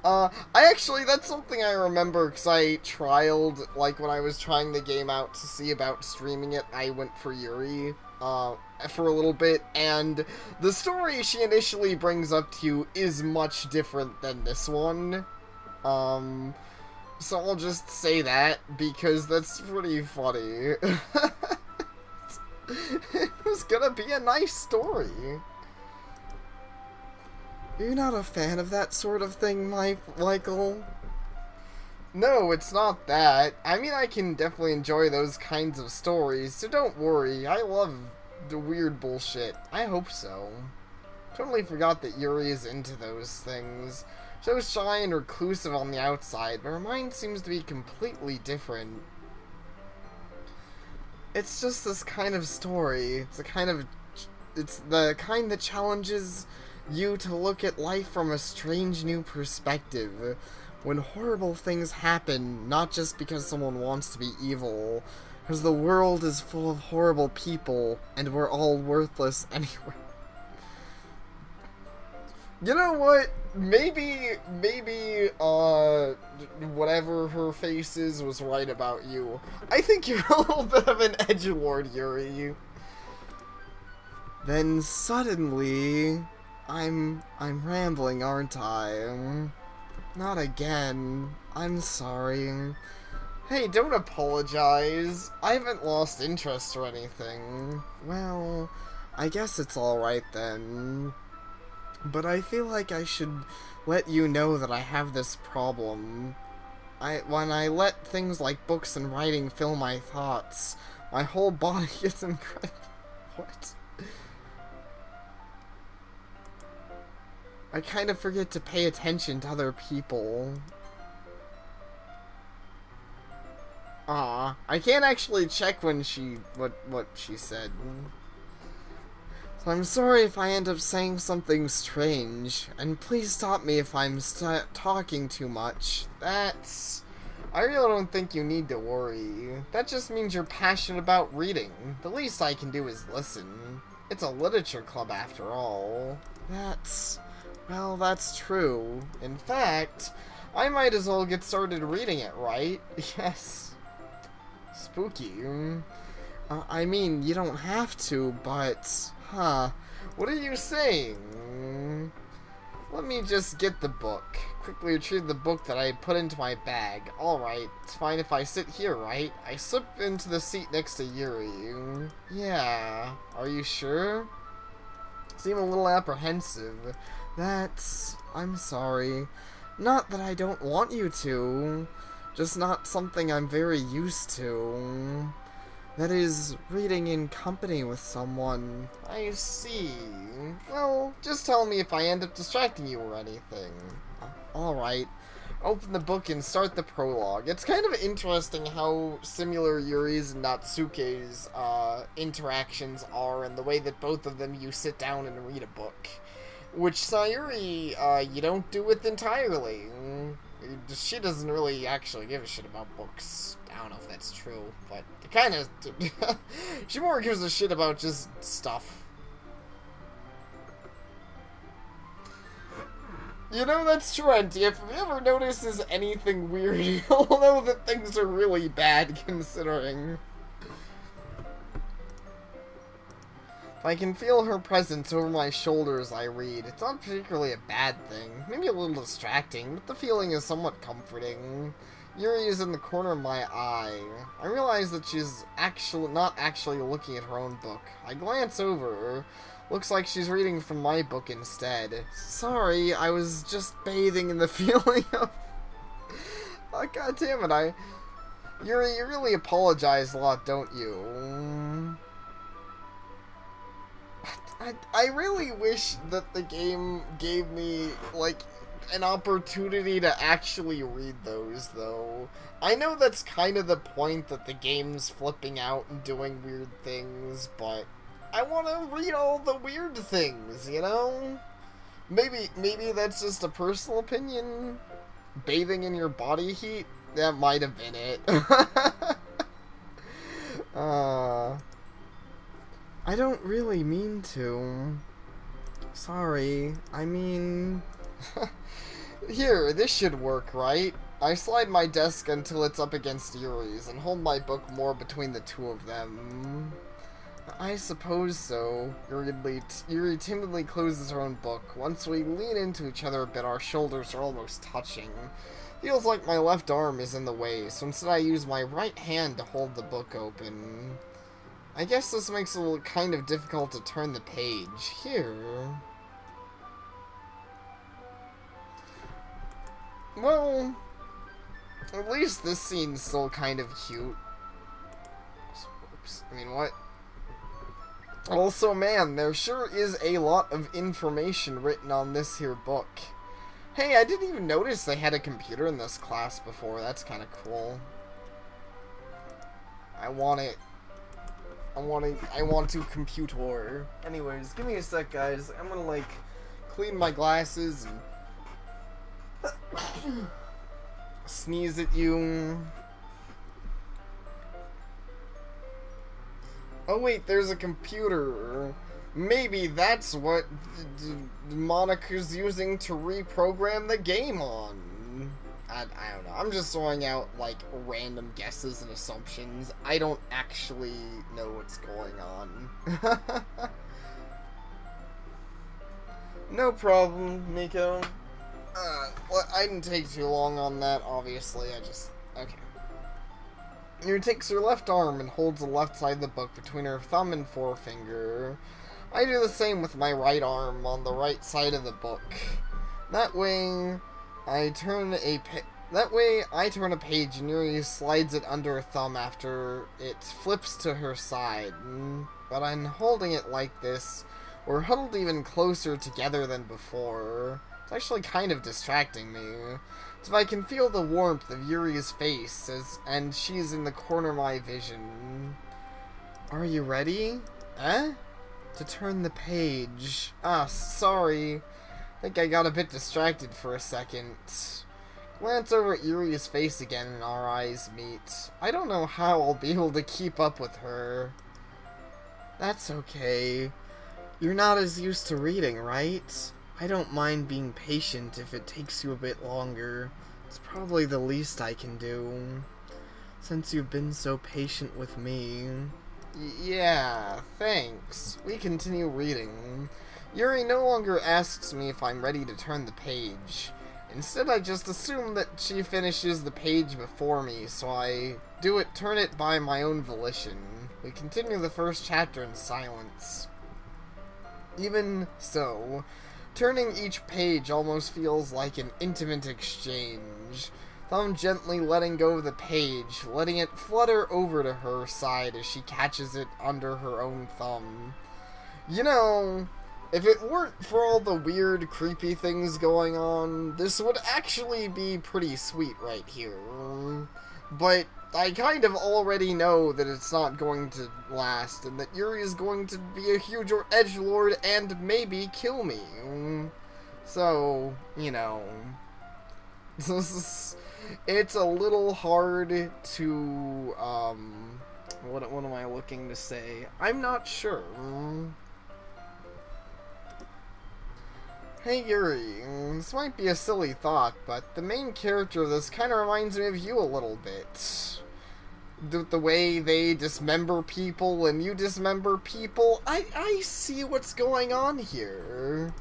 That's something I remember, because I trialed, like, when I was trying the game out to see about streaming it, I went for Yuri, for a little bit, and the story she initially brings up to you is much different than this one. So I'll just say that, because that's pretty funny. It was gonna be a nice story. You're not a fan of that sort of thing, Michael? No, it's not that. I mean, I can definitely enjoy those kinds of stories, so don't worry. I love the weird bullshit. I hope so. Totally forgot that Yuri is into those things. So shy and reclusive on the outside, but her mind seems to be completely different. It's just this kind of story. It's the kind that challenges you to look at life from a strange new perspective. When horrible things happen, not just because someone wants to be evil, because the world is full of horrible people, and we're all worthless anyway. You know what? Maybe, whatever her face is was right about you. I think you're a little bit of an edgelord, Yuri. Then suddenly, I'm rambling, aren't I? Not again. I'm sorry. Hey, don't apologize. I haven't lost interest or anything. Well, I guess it's alright then. But I feel like I should let you know that I have this problem. When I let things like books and writing fill my thoughts, my whole body gets incredible. What? I kind of forget to pay attention to other people. I can't actually check when what she said. So I'm sorry if I end up saying something strange, and please stop me if I'm talking too much. I really don't think you need to worry. That just means you're passionate about reading. The least I can do is listen. It's a literature club after all. Well, that's true. In fact, I might as well get started reading it, right? Yes. Spooky. I mean, you don't have to, but... What are you saying? Let me just get the book. Quickly retrieve the book that I had put into my bag. Alright, it's fine if I sit here, right? I slip into the seat next to Yuri. Yeah, are you sure? Seem a little apprehensive. I'm sorry. Not that I don't want you to. Just not something I'm very used to. That is, reading in company with someone. I see. Well, just tell me if I end up distracting you or anything. Alright. Open the book and start the prologue. It's kind of interesting how similar Yuri's and Natsuke's interactions are, and the way that both of them you sit down and read a book. Which Sayuri, you don't do it entirely. She doesn't really actually give a shit about books. I don't know if that's true, but it kind of... she more gives a shit about just stuff. You know, that's Trent. If he ever notices anything weird, you'll know that things are really bad, considering. If I can feel her presence over my shoulder as I read, it's not particularly a bad thing. Maybe a little distracting, but the feeling is somewhat comforting. Yuri is in the corner of my eye. I realize that she's not actually looking at her own book. I glance over. Looks like she's reading from my book instead. Sorry, I was just bathing in the feeling of... Oh, God damn it, Yuri, you really apologize a lot, don't you? I really wish that the game gave me, like, an opportunity to actually read those, though. I know that's kind of the point, that the game's flipping out and doing weird things, but I want to read all the weird things, you know? Maybe that's just a personal opinion. Bathing in your body heat? That might have been it. I don't really mean to. Sorry, I mean... Here, this should work, right? I slide my desk until it's up against Yuri's and hold my book more between the two of them. I suppose so. Yuri timidly closes her own book. Once we lean into each other a bit, our shoulders are almost touching. Feels like my left arm is in the way, so instead I use my right hand to hold the book open. I guess this makes it kind of difficult to turn the page. Here. Well, at least this scene's still kind of cute. Oops, I mean, what? Also, man, there sure is a lot of information written on this here book. Hey, I didn't even notice they had a computer in this class before. That's kind of cool. I want it. I want to computer. Anyways, give me a sec, guys. I'm gonna, like, clean my glasses and sneeze at you. Oh wait, there's a computer. Maybe that's what Monica's using to reprogram the game on. I don't know. I'm just throwing out, like, random guesses and assumptions. I don't actually know what's going on. No problem, Nico. Well, I didn't take too long on that, obviously. Okay. Yuri takes her left arm and holds the left side of the book between her thumb and forefinger. I do the same with my right arm on the right side of the book. That way, I turn a page and Yuri slides it under her thumb after it flips to her side. But I'm holding it like this. We're huddled even closer together than before. It's actually kind of distracting me. So I can feel the warmth of Yuri's face and she's in the corner of my vision. Are you ready? Eh? to turn the page. Ah, sorry. I think I got a bit distracted for a second. Glance over at Yuri's face again and our eyes meet. I don't know how I'll be able to keep up with her. That's okay. You're not as used to reading, right? I don't mind being patient if it takes you a bit longer. It's probably the least I can do, since you've been so patient with me. Yeah, thanks. We continue reading. Yuri no longer asks me if I'm ready to turn the page. Instead, I just assume that she finishes the page before me, so I turn it by my own volition. We continue the first chapter in silence. Even so, turning each page almost feels like an intimate exchange. Thumb gently letting go of the page, letting it flutter over to her side as she catches it under her own thumb. You know, if it weren't for all the weird, creepy things going on, this would actually be pretty sweet right here. But I kind of already know that it's not going to last, and that Yuri is going to be a huge edgelord and maybe kill me. So, you know, it's a little hard to, what am I looking to say? I'm not sure. Hey Yuri, this might be a silly thought, but the main character of this kind of reminds me of you a little bit. The way they dismember people and you dismember people, I see what's going on here.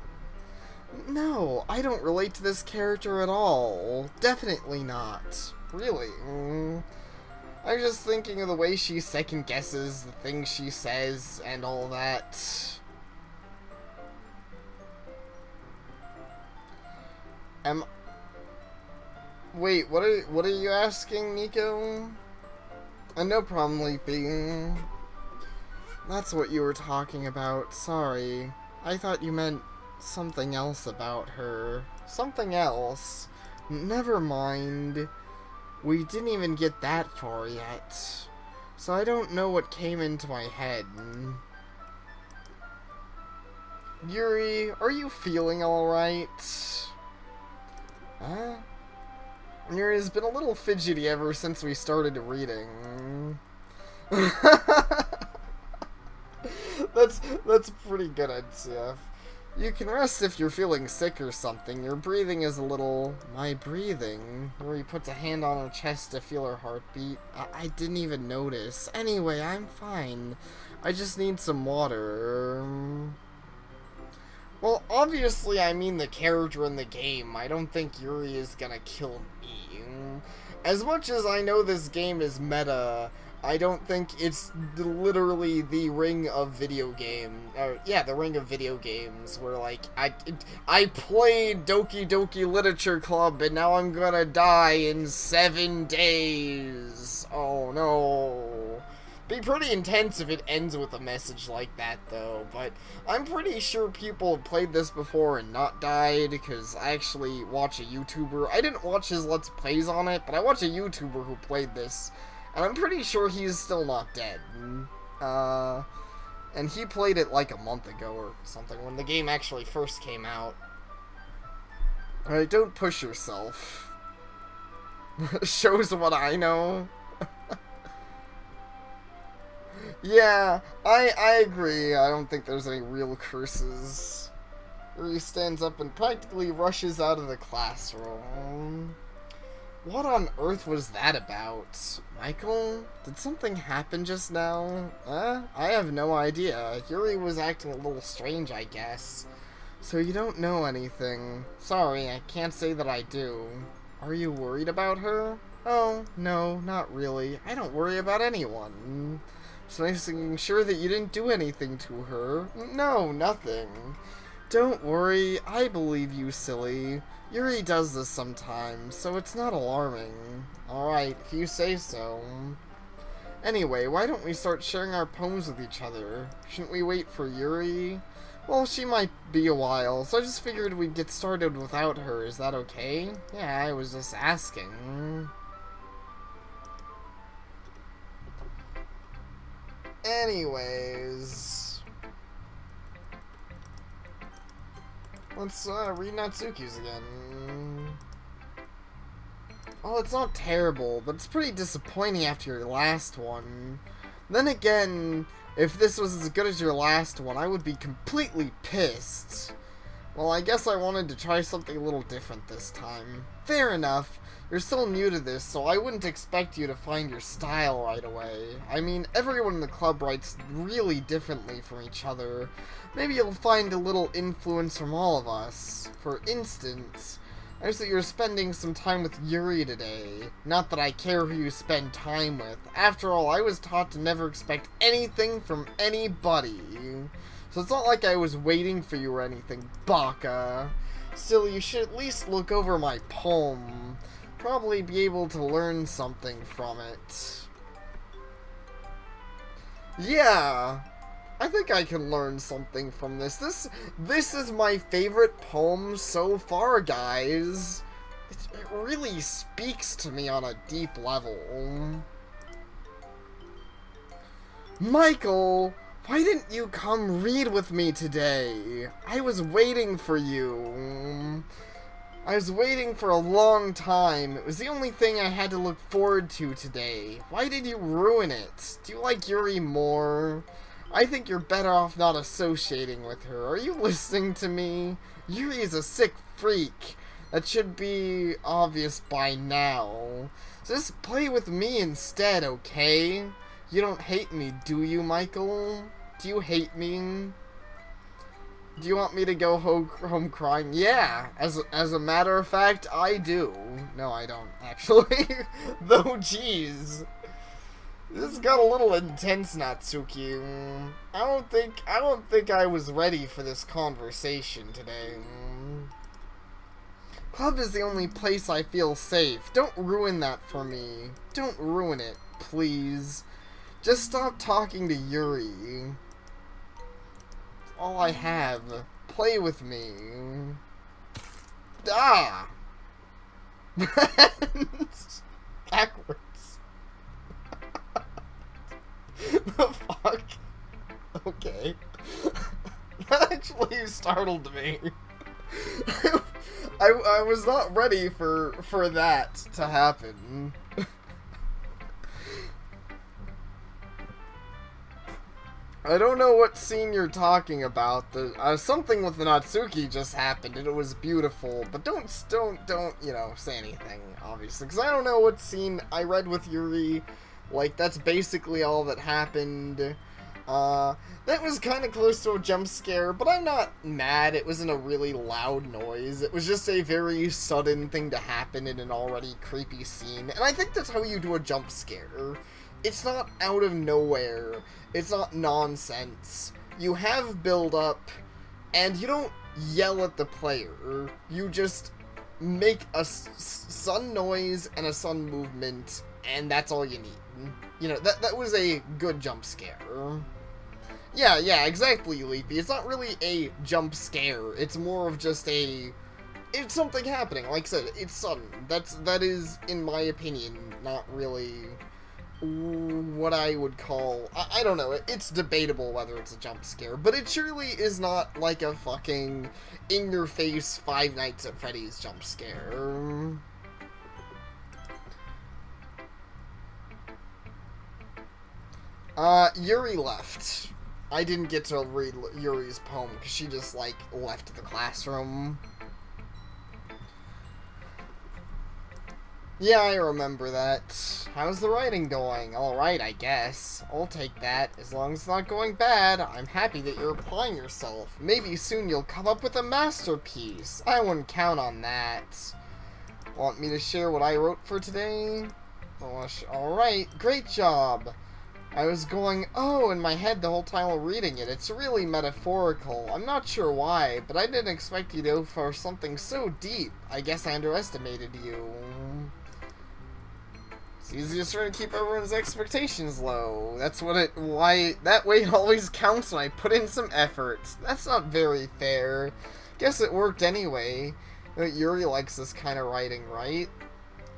No, I don't relate to this character at all. Definitely not. Really. I'm just thinking of the way she second guesses the things she says and all that. Wait, what are you asking, Nico? No problem, Leapy. That's what you were talking about. Sorry. I thought you meant something else about her. Something else? Never mind. We didn't even get that far yet. So I don't know what came into my head. Yuri, are you feeling alright? Huh? Yuri's been a little fidgety ever since we started reading. That's pretty good, NCF. You can rest if you're feeling sick or something. Your breathing is a little... My breathing? Yuri puts a hand on her chest to feel her heartbeat. I didn't even notice. Anyway, I'm fine. I just need some water. Well, obviously I mean the character in the game. I don't think Yuri is gonna kill me. As much as I know this game is meta, I don't think it's literally the ring of video game, or yeah, the ring of video games, where like, I played Doki Doki Literature Club and now I'm gonna die in 7 days. Oh no. Be pretty intense if it ends with a message like that, though, but I'm pretty sure people have played this before and not died, because I actually watch a YouTuber. I didn't watch his Let's Plays on it, but I watched a YouTuber who played this, and I'm pretty sure he's still not dead. And he played it like a month ago or something, when the game actually first came out. Alright, don't push yourself. Shows what I know. Yeah, I agree. I don't think there's any real curses. Yuri stands up and practically rushes out of the classroom. What on earth was that about? Michael? Did something happen just now? I have no idea. Yuri was acting a little strange, I guess. So you don't know anything. Sorry, I can't say that I do. Are you worried about her? Oh, no, not really. I don't worry about anyone. Just making sure that you didn't do anything to her. No, nothing. Don't worry, I believe you, silly. Yuri does this sometimes, so it's not alarming. Alright, if you say so. Anyway, why don't we start sharing our poems with each other? Shouldn't we wait for Yuri? Well, she might be a while, so I just figured we'd get started without her. Is that okay? Yeah, I was just asking. Anyways, Let's read Natsuki's again. Well, it's not terrible, but it's pretty disappointing after your last one. Then again, if this was as good as your last one, I would be completely pissed. Well, I guess I wanted to try something a little different this time. Fair enough. You're still new to this, so I wouldn't expect you to find your style right away. I mean, everyone in the club writes really differently from each other. Maybe you'll find a little influence from all of us. For instance, I noticed that you're spending some time with Yuri today. Not that I care who you spend time with. After all, I was taught to never expect anything from anybody. So it's not like I was waiting for you or anything, Baka. Still, you should at least look over my poem. Probably be able to learn something from it. Yeah, I think I can learn something from this. This is my favorite poem so far, guys. It really speaks to me on a deep level. Michael, why didn't you come read with me today? I was waiting for you. I was waiting for a long time. It was the only thing I had to look forward to today. Why did you ruin it? Do you like Yuri more? I think you're better off not associating with her. Are you listening to me? Yuri is a sick freak. That should be obvious by now. So just play with me instead, okay? You don't hate me, do you, Michael? Do you hate me? Do you want me to go home crying? Yeah, as a matter of fact, I do. No, I don't, actually. Though, jeez. This got a little intense, Natsuki. I don't think I was ready for this conversation today. Club is the only place I feel safe. Don't ruin that for me. Don't ruin it, please. Just stop talking to Yuri. All I have. Play with me. Ah! Backwards. The fuck? Okay. That actually startled me. I was not ready for that to happen. I don't know what scene you're talking about. Something with the Natsuki just happened and it was beautiful. But don't, you know, say anything, obviously. Because I don't know what scene I read with Yuri. Like, that's basically all that happened. That was kind of close to a jump scare, but I'm not mad. It wasn't a really loud noise. It was just a very sudden thing to happen in an already creepy scene. And I think that's how you do a jump scare. It's not out of nowhere. It's not nonsense. You have build-up, and you don't yell at the player. You just make a sun noise and a sun movement, and that's all you need. You know, that was a good jump scare. Yeah, exactly, Leafy. It's not really a jump scare. It's more of just it's something happening. Like I said, it's sudden. That is, in my opinion, not really what I would call, I don't know, it's debatable whether it's a jump scare, but it surely is not like a fucking in-your-face Five Nights at Freddy's jump scare. Yuri left. I didn't get to read Yuri's poem because she just, like, left the classroom. Yeah, I remember that. How's the writing going? Alright, I guess. I'll take that. As long as it's not going bad, I'm happy that you're applying yourself. Maybe soon you'll come up with a masterpiece. I wouldn't count on that. Want me to share what I wrote for today? Alright, great job. I was going, oh, in my head the whole time while reading it. It's really metaphorical. I'm not sure why, but I didn't expect you to go for something so deep. I guess I underestimated you. It's easiest to keep everyone's expectations low. That's that way it always counts when I put in some effort. That's not very fair. Guess it worked anyway. Yuri likes this kind of writing, right?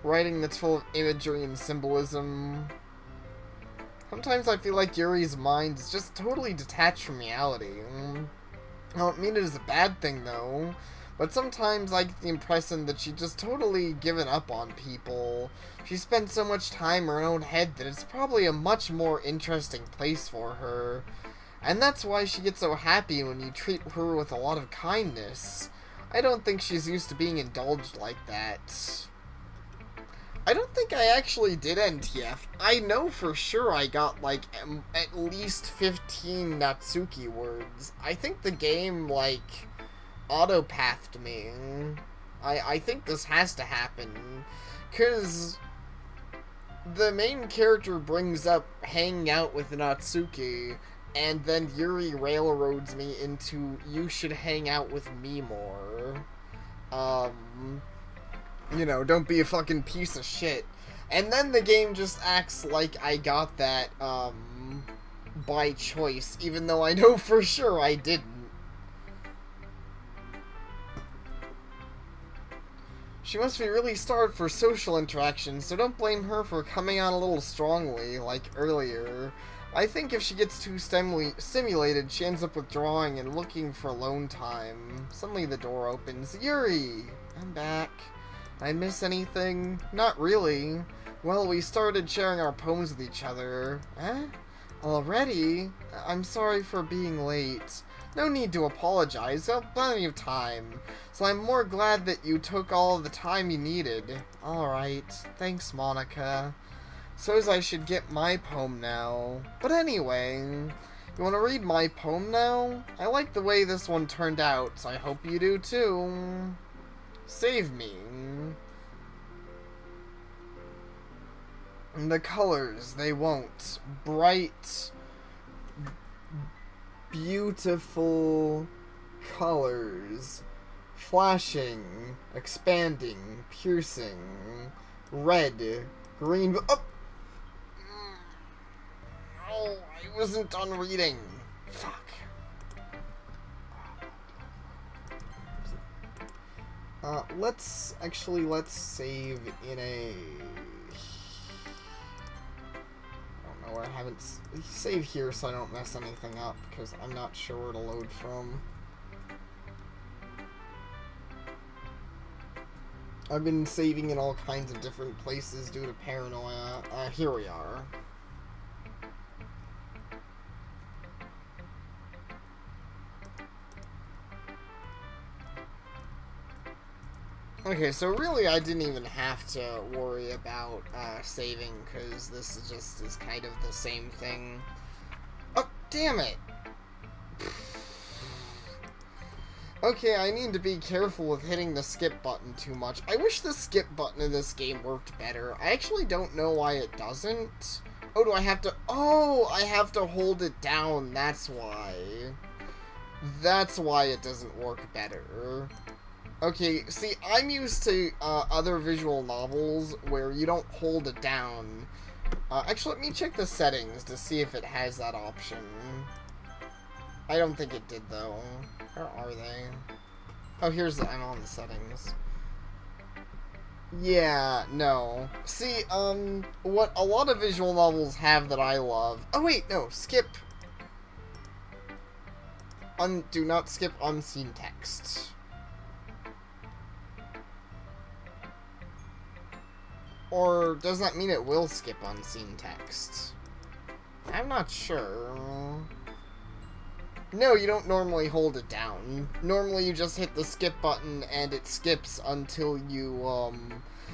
Writing that's full of imagery and symbolism. Sometimes I feel like Yuri's mind is just totally detached from reality. I don't mean it as a bad thing, though. But sometimes I get the impression that she's just totally given up on people. She spends so much time in her own head that it's probably a much more interesting place for her. And that's why she gets so happy when you treat her with a lot of kindness. I don't think she's used to being indulged like that. I don't think I actually did NTF. I know for sure I got, like, at least 15 Natsuki words. I think the game, like, auto-pathed me. I think this has to happen. Because the main character brings up hanging out with Natsuki, and then Yuri railroads me into, you should hang out with me more. You know, don't be a fucking piece of shit. And then the game just acts like I got that, by choice, even though I know for sure I didn't. She must be really starved for social interaction, so don't blame her for coming on a little strongly, like earlier. I think if she gets too stimulated, she ends up withdrawing and looking for alone time. Suddenly the door opens. Yuri! I'm back. I miss anything? Not really. Well, we started sharing our poems with each other. Eh? Already? I'm sorry for being late. No need to apologize, I have plenty of time. So I'm more glad that you took all of the time you needed. Alright, thanks Monica. Suppose I should get my poem now. But anyway, you want to read my poem now? I like the way this one turned out, so I hope you do too. Save me. The colors, they won't. Bright, beautiful colors. Flashing, expanding, piercing. Red, green. Oh! Oh, I wasn't done reading. Fuck. Let's save in a... I don't know where I haven't... Save here so I don't mess anything up, because I'm not sure where to load from. I've been saving in all kinds of different places due to paranoia. Here we are. Okay, so really I didn't even have to worry about saving, because this is kind of the same thing. Oh, damn it! Okay, I need to be careful with hitting the skip button too much. I wish the skip button in this game worked better. I actually don't know why it doesn't. Oh, do I have to... Oh, I have to hold it down, that's why. That's why it doesn't work better. Okay, see, I'm used to other visual novels where you don't hold it down. Actually, let me check the settings to see if it has that option. I don't think it did, though. Where are they? Oh, I'm on the settings. Yeah, no. See, what a lot of visual novels have that I love... Oh, wait, no, skip... do not skip unseen text. Or does that mean it will skip unseen text? I'm not sure. No, you don't normally hold it down. Normally you just hit the skip button and it skips until you,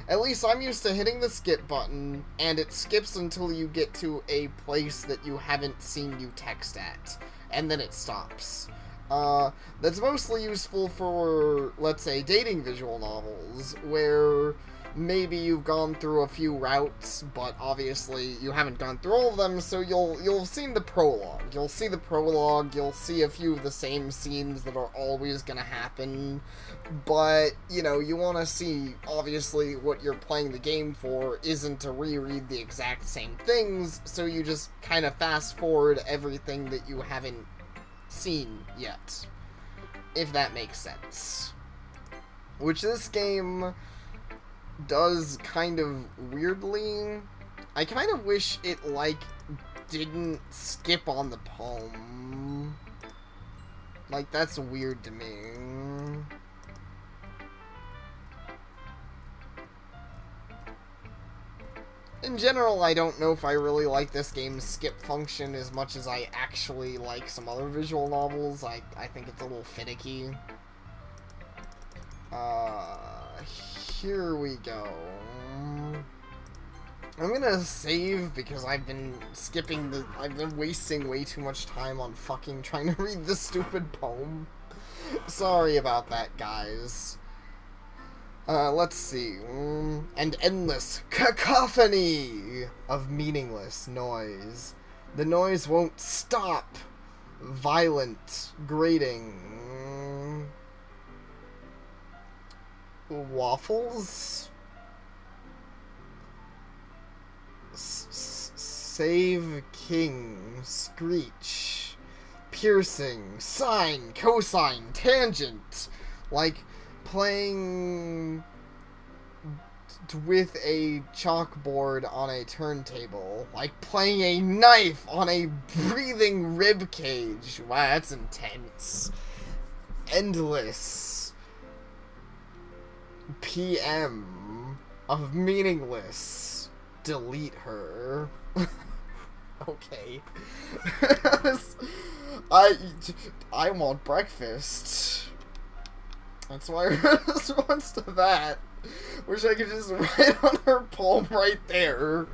At least I'm used to hitting the skip button and it skips until you get to a place that you haven't seen you text at. And then it stops. That's mostly useful for, let's say, dating visual novels, where... maybe you've gone through a few routes, but obviously you haven't gone through all of them, so you'll have seen the prologue. You'll see the prologue, you'll see a few of the same scenes that are always gonna happen, but, you know, you want to see, obviously, what you're playing the game for isn't to reread the exact same things, so you just kind of fast-forward everything that you haven't seen yet, if that makes sense. Which this game... does kind of weirdly. I kind of wish it, like, didn't skip on the poem. Like, that's weird to me. In general, I don't know if I really like this game's skip function as much as I actually like some other visual novels. I think it's a little finicky. Here we go. I'm gonna save because I've been wasting way too much time on fucking trying to read this stupid poem. Sorry about that, guys. Let's see. An endless cacophony of meaningless noise. The noise won't stop. Violent, grating. Waffles? Save king. Screech. Piercing. Sine. Cosine. Tangent. Like playing with a chalkboard on a turntable. Like playing a knife on a breathing rib cage. Wow, that's intense. Endless. PM of meaningless. Delete her. Okay. I want breakfast. That's why I read a response to that. Wish I could just write on her poem right there.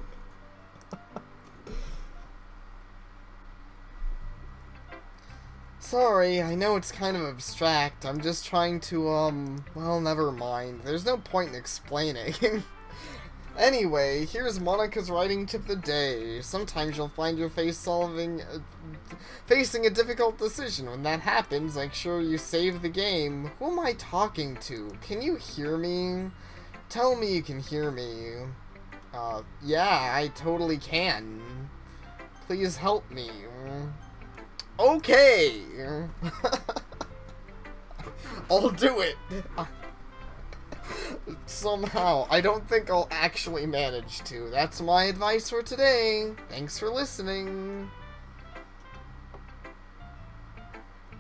Sorry, I know it's kind of abstract. I'm just trying to, well, never mind. There's no point in explaining. Anyway, here's Monica's writing tip of the day. Sometimes you'll find your facing a difficult decision. When that happens, make sure you save the game. Who am I talking to? Can you hear me? Tell me you can hear me. Yeah, I totally can. Please help me. Okay. I'll do it. Somehow. I don't think I'll actually manage to. That's my advice for today. Thanks for listening.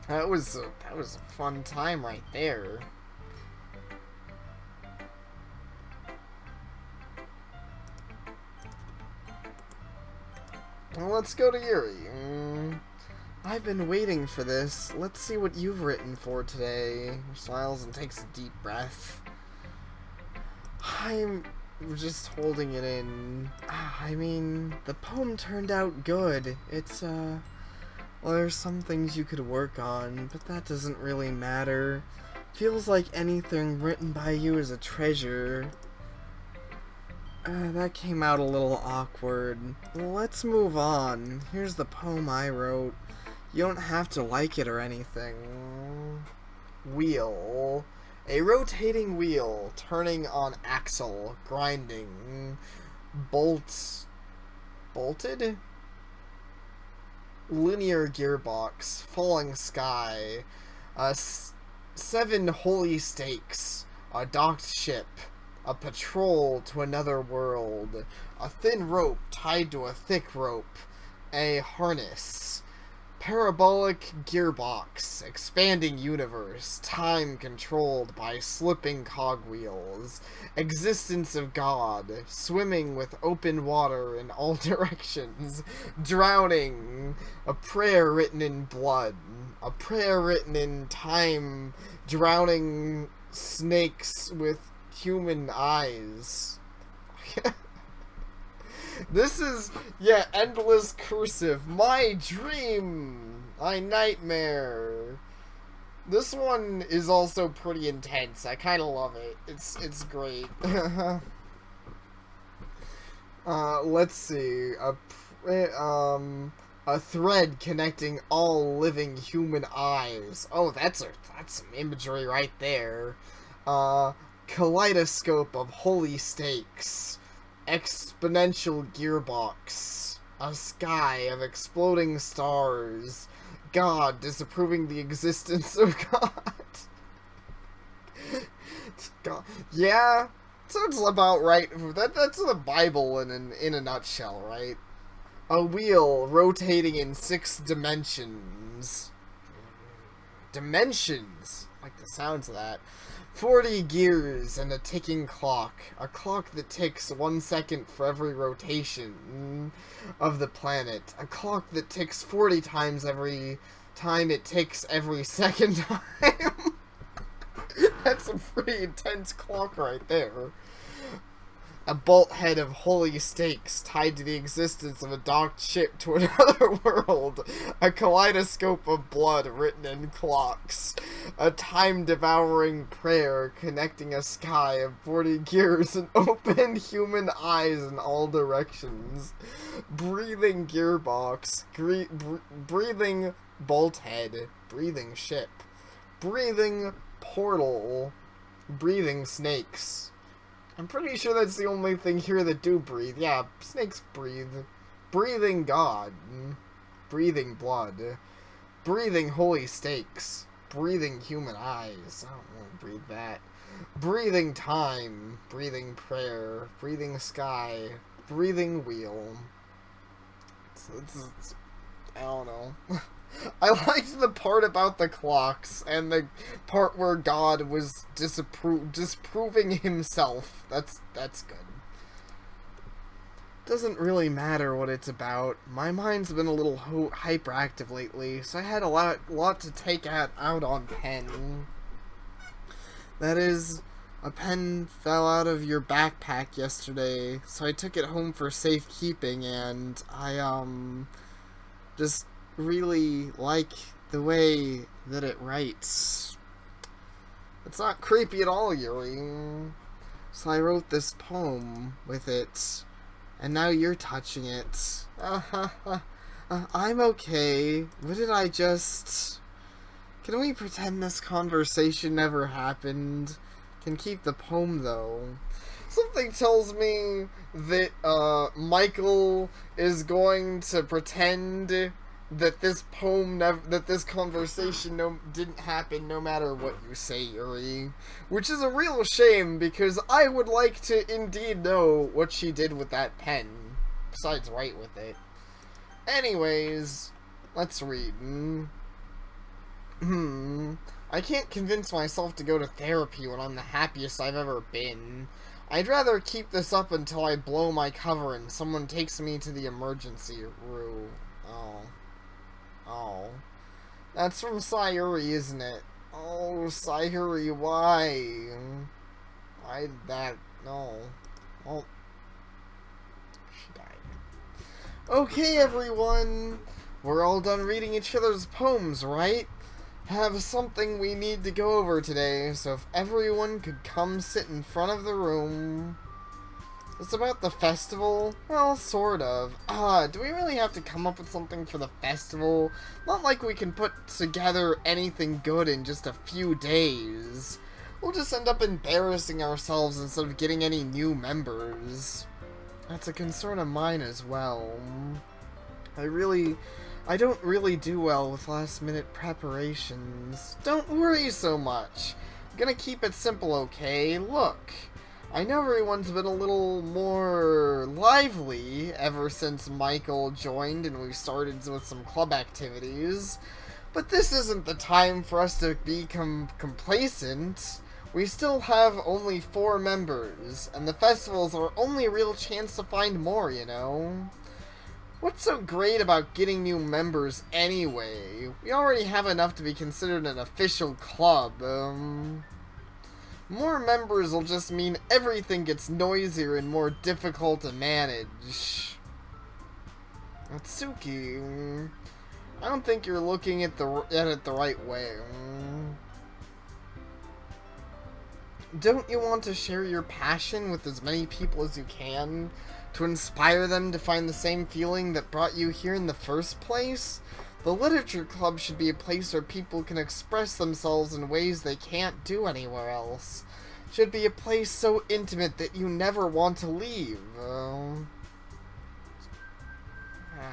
That was a fun time right there. Well, let's go to Yuri. I've been waiting for this. Let's see what you've written for today. He smiles and takes a deep breath. I'm just holding it in. I mean, the poem turned out good. It's, well, there's some things you could work on, but that doesn't really matter. Feels like anything written by you is a treasure. That came out a little awkward. Let's move on. Here's the poem I wrote. You don't have to like it or anything. Wheel. A rotating wheel, turning on axle, grinding, bolted? Linear gearbox, falling sky, 7 holy stakes, a docked ship, a patrol to another world, a thin rope tied to a thick rope, a harness, parabolic gearbox, expanding universe, time controlled by slipping cogwheels, existence of God, swimming with open water in all directions, drowning, a prayer written in blood, a prayer written in time, drowning snakes with human eyes. This is, yeah, endless cursive. My dream. My nightmare. This one is also pretty intense. I kind of love it. It's great. Let's see. A thread connecting all living human eyes. Oh, that's some imagery right there. Kaleidoscope of holy stakes. Exponential gearbox, a sky of exploding stars, God disapproving the existence of God. God. Yeah, sounds about right. That's the Bible in a nutshell, right? A wheel rotating in 6 dimensions. dimensions. I like the sounds of that. 40 gears and a ticking clock. A clock that ticks 1 second for every rotation of the planet. A clock that ticks 40 times every time it ticks every second time. That's a pretty intense clock right there. A bolt head of holy stakes tied to the existence of a docked ship to another world. A kaleidoscope of blood written in clocks. A time-devouring prayer connecting a sky of 40 gears and open human eyes in all directions. Breathing gearbox. Breathing bolt head. Breathing ship. Breathing portal. Breathing snakes. I'm pretty sure that's the only thing here that do breathe. Yeah, snakes breathe. Breathing God. Breathing blood. Breathing holy stakes. Breathing human eyes. I don't want to breathe that. Breathing time. Breathing prayer. Breathing sky. Breathing wheel. It's I don't know. I liked the part about the clocks and the part where God was disproving himself. That's good. Doesn't really matter what it's about. My mind's been a little hyperactive lately, so I had a lot to take out on pen. That is, a pen fell out of your backpack yesterday, so I took it home for safekeeping, and I just really like the way that it writes. It's not creepy at all, Yuri. So I wrote this poem with it, and now you're touching it. I'm okay. What did I just... Can we pretend this conversation never happened? Can keep the poem, though. Something tells me that Michael is going to pretend that this poem that this conversation didn't happen no matter what you say, Yuri. Which is a real shame, because I would like to indeed know what she did with that pen, besides write with it. Anyways, let's read. I can't convince myself to go to therapy when I'm the happiest I've ever been. I'd rather keep this up until I blow my cover and someone takes me to the emergency room. Oh. That's from Sayuri, isn't it? Oh, Sayuri, why? Why did that? No. Well, she died. Okay, everyone. We're all done reading each other's poems, right? Have something we need to go over today, so if everyone could come sit in front of the room. It's about the festival? Well, sort of. Do we really have to come up with something for the festival? Not like we can put together anything good in just a few days. We'll just end up embarrassing ourselves instead of getting any new members. That's a concern of mine as well. I don't really do well with last-minute preparations. Don't worry so much. I'm gonna keep it simple, okay? Look. I know everyone's been a little more lively ever since Michael joined and we started with some club activities, but this isn't the time for us to become complacent. We still have only 4 members, and the festival's our only real chance to find more, you know? What's so great about getting new members anyway? We already have enough to be considered an official club. More members will just mean everything gets noisier and more difficult to manage. Natsuki, I don't think you're looking at it the right way. Don't you want to share your passion with as many people as you can? To inspire them to find the same feeling that brought you here in the first place? The literature club should be a place where people can express themselves in ways they can't do anywhere else. Should be a place so intimate that you never want to leave.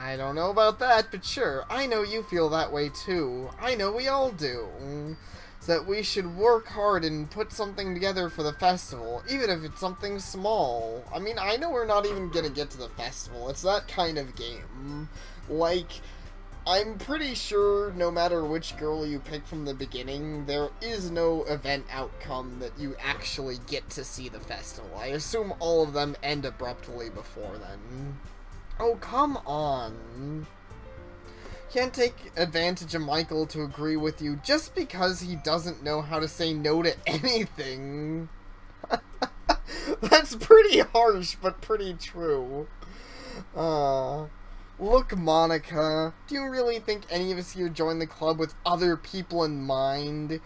I don't know about that, but sure, I know you feel that way too. I know we all do. So that we should work hard and put something together for the festival, even if it's something small. I mean, I know we're not even gonna get to the festival. It's that kind of game. Like, I'm pretty sure no matter which girl you pick from the beginning, there is no event outcome that you actually get to see the festival. I assume all of them end abruptly before then. Oh, come on. Can't take advantage of Michael to agree with you just because he doesn't know how to say no to anything. That's pretty harsh, but pretty true. Look, Monica, do you really think any of us here joined the club with other people in mind?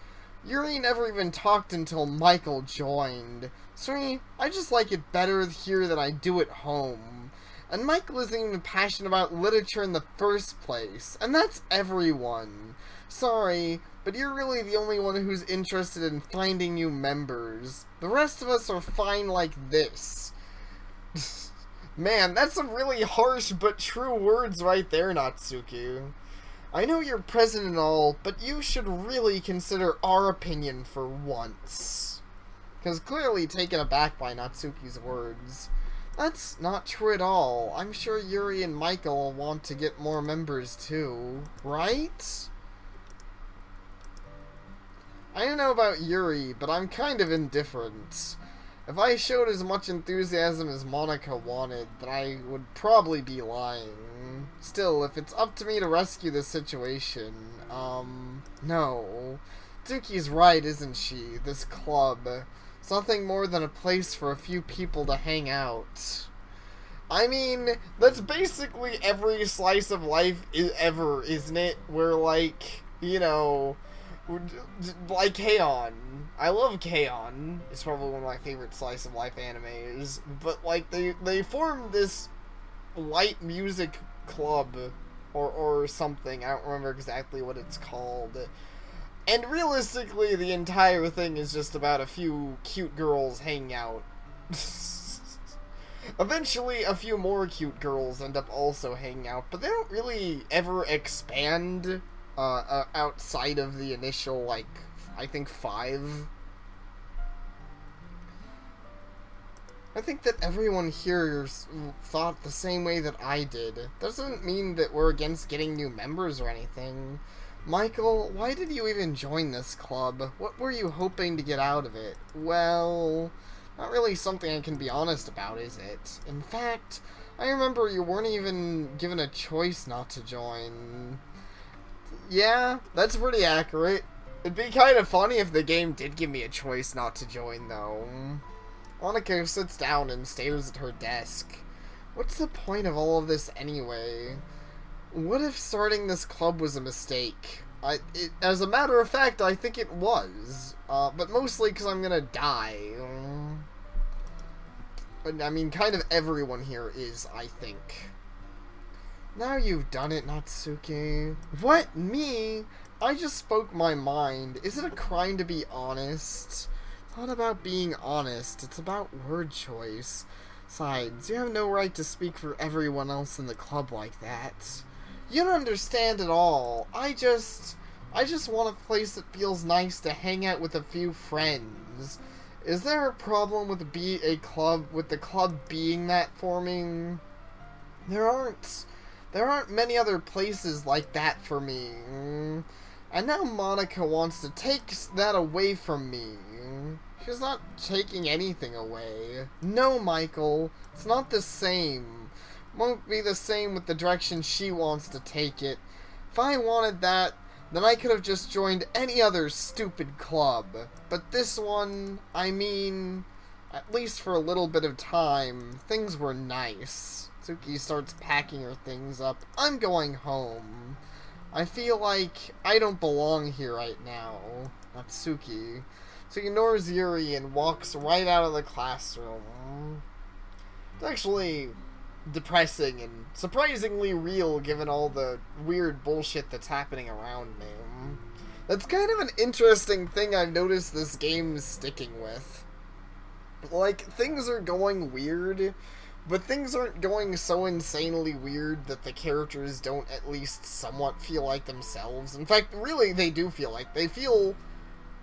Yuri never even talked until Michael joined. Sorry, I just like it better here than I do at home. And Michael isn't even passionate about literature in the first place, and that's everyone. Sorry, but you're really the only one who's interested in finding new members. The rest of us are fine like this. Man, that's some really harsh but true words right there, Natsuki. I know you're present and all, but you should really consider our opinion for once. Because clearly taken aback by Natsuki's words. That's not true at all. I'm sure Yuri and Michael want to get more members too, right? I don't know about Yuri, but I'm kind of indifferent. If I showed as much enthusiasm as Monica wanted, then I would probably be lying. Still, if it's up to me to rescue this situation, no. Doki's right, isn't she? This club. It's nothing more than a place for a few people to hang out. I mean, that's basically every slice of life ever, isn't it? Where, like, you know, like K-On! I love K-On! It's probably one of my favorite slice of life animes. But, like, they formed this light music club or something. I don't remember exactly what it's called. And realistically, the entire thing is just about a few cute girls hanging out. Eventually, a few more cute girls end up also hanging out, but they don't really ever expand outside of the initial, like, I think 5. I think that everyone here thought the same way that I did. Doesn't mean that we're against getting new members or anything. Michael, why did you even join this club? What were you hoping to get out of it? Well, not really something I can be honest about, is it? In fact, I remember you weren't even given a choice not to join. Yeah, that's pretty accurate. It'd be kind of funny if the game did give me a choice not to join, though. Monica sits down and stares at her desk. What's the point of all of this anyway? What if starting this club was a mistake? As a matter of fact, I think it was. But mostly because I'm gonna die. I mean, kind of everyone here is, I think. Now you've done it, Natsuki. What? Me? I just spoke my mind. Is it a crime to be honest? It's not about being honest. It's about word choice. Besides, you have no right to speak for everyone else in the club like that. You don't understand at all. I just want a place that feels nice to hang out with a few friends. Is there a problem with the club being that for me? There aren't many other places like that for me. And now Monica wants to take that away from me. She's not taking anything away. No, Michael, it's not the same. Won't be the same with the direction she wants to take it. If I wanted that, then I could have just joined any other stupid club. But this one, I mean, at least for a little bit of time, things were nice. Tsuki starts packing her things up. I'm going home. I feel like I don't belong here right now. Natsuki. So he ignores Yuri and walks right out of the classroom. It's actually depressing and surprisingly real given all the weird bullshit that's happening around me. That's kind of an interesting thing I've noticed this game is sticking with. Like, things are going weird, but things aren't going so insanely weird that the characters don't at least somewhat feel like themselves. In fact, really, they do feel like. They feel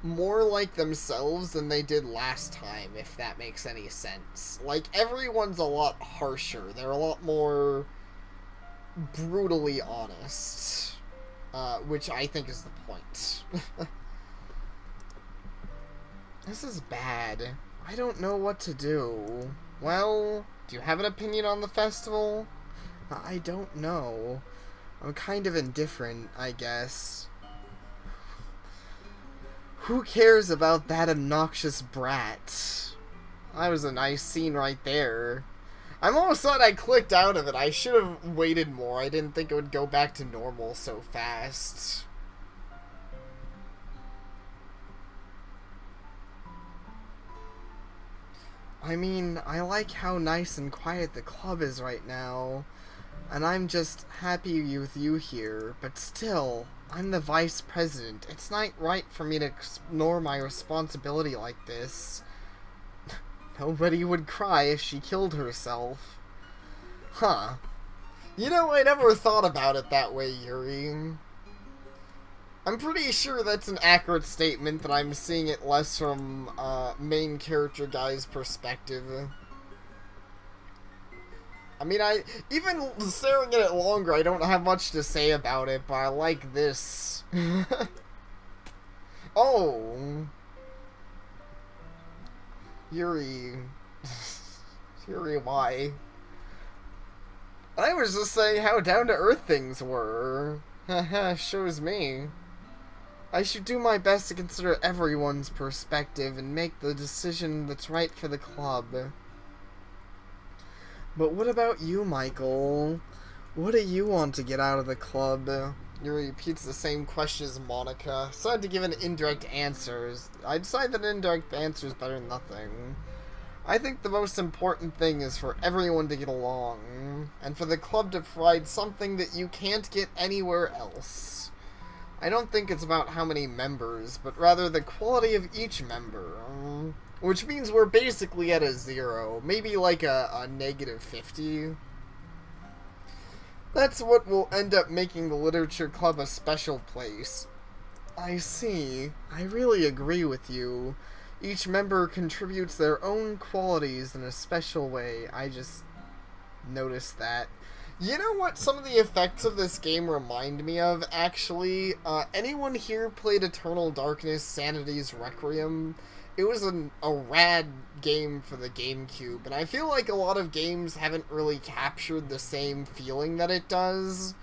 more like themselves than they did last time, if that makes any sense. Like, everyone's a lot harsher. They're a lot more brutally honest. Which I think is the point. This is bad. I don't know what to do. Well, do you have an opinion on the festival? I don't know. I'm kind of indifferent, I guess. Who cares about that obnoxious brat? That was a nice scene right there. I'm almost glad I clicked out of it. I should have waited more. I didn't think it would go back to normal so fast. I mean, I like how nice and quiet the club is right now. And I'm just happy with you here. But still, I'm the vice president. It's not right for me to ignore my responsibility like this. Nobody would cry if she killed herself. Huh. You know, I never thought about it that way, Yuri. I'm pretty sure that's an accurate statement, that I'm seeing it less from main character guy's perspective. I mean, even staring at it longer, I don't have much to say about it, but I like this. Oh. Yuri. Yuri, why? I was just saying how down-to-earth things were. Haha, shows me. I should do my best to consider everyone's perspective and make the decision that's right for the club. But what about you, Michael? What do you want to get out of the club? Yuri repeats the same question as Monica. So I had to give an indirect answers. I decided that indirect answer is better than nothing. I think the most important thing is for everyone to get along, and for the club to provide something that you can't get anywhere else. I don't think it's about how many members, but rather the quality of each member. Which means we're basically at a 0. Maybe like a negative 50. That's what will end up making the literature club a special place. I see. I really agree with you. Each member contributes their own qualities in a special way. I just noticed that. You know what some of the effects of this game remind me of, actually? Anyone here played Eternal Darkness Sanity's Requiem? It was a rad game for the GameCube, and I feel like a lot of games haven't really captured the same feeling that it does.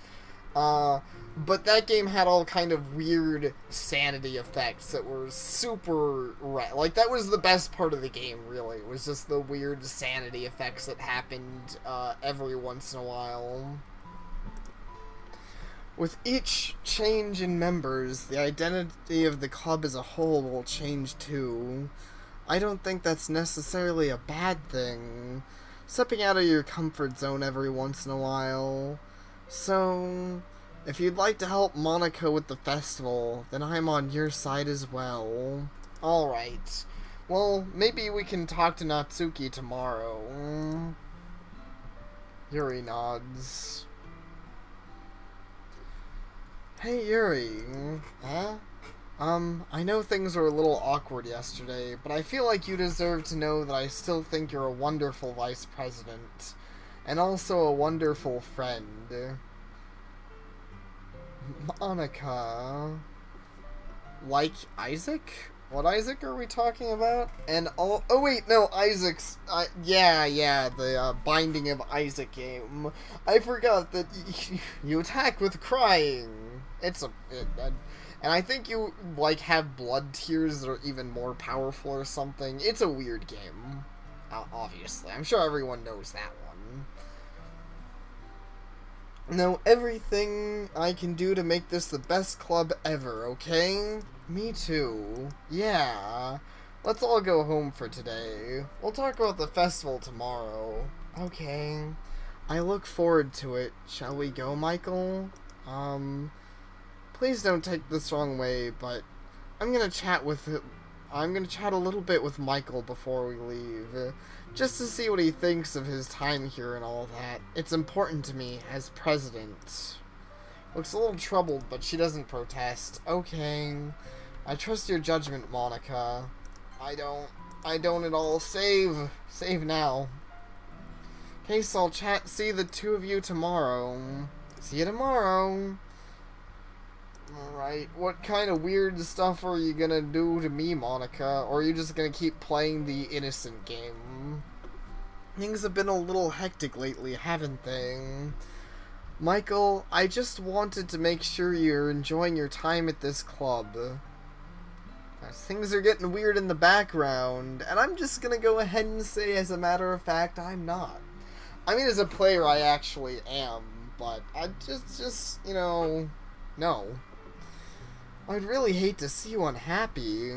But that game had all kind of weird sanity effects that were super rad. Like, that was the best part of the game, really. It was just the weird sanity effects that happened every once in a while. With each change in members, the identity of the club as a whole will change too. I don't think that's necessarily a bad thing. Stepping out of your comfort zone every once in a while. So, if you'd like to help Monica with the festival, then I'm on your side as well. Alright. Well, maybe we can talk to Natsuki tomorrow. Yuri nods. Hey Yuri, huh? I know things were a little awkward yesterday, but I feel like you deserve to know that I still think you're a wonderful vice president, and also a wonderful friend. Monica... Like Isaac? What Isaac are we talking about? And all... Oh wait, no, Isaac's... yeah, the Binding of Isaac game. I forgot that you attack with crying. And I think you, like, have blood tears that are even more powerful or something. It's a weird game. Obviously. I'm sure everyone knows that one. Know everything I can do to make this the best club ever, okay? Me too. Yeah. Let's all go home for today. We'll talk about the festival tomorrow. Okay. I look forward to it. Shall we go, Michael? Please don't take this wrong way, but I'm gonna chat a little bit with Michael before we leave. Just to see what he thinks of his time here and all that. It's important to me as president. Looks a little troubled, but she doesn't protest. Okay. I trust your judgment, Monica. I don't at all. Save now. Okay, so I'll see the two of you tomorrow. See you tomorrow. Alright, what kind of weird stuff are you gonna do to me, Monica? Or are you just gonna keep playing the innocent game? Things have been a little hectic lately, haven't they? Michael, I just wanted to make sure you're enjoying your time at this club. As things are getting weird in the background, and I'm just gonna go ahead and say, as a matter of fact, I'm not. I mean, as a player, I actually am, but I just, you know, no. I'd really hate to see you unhappy.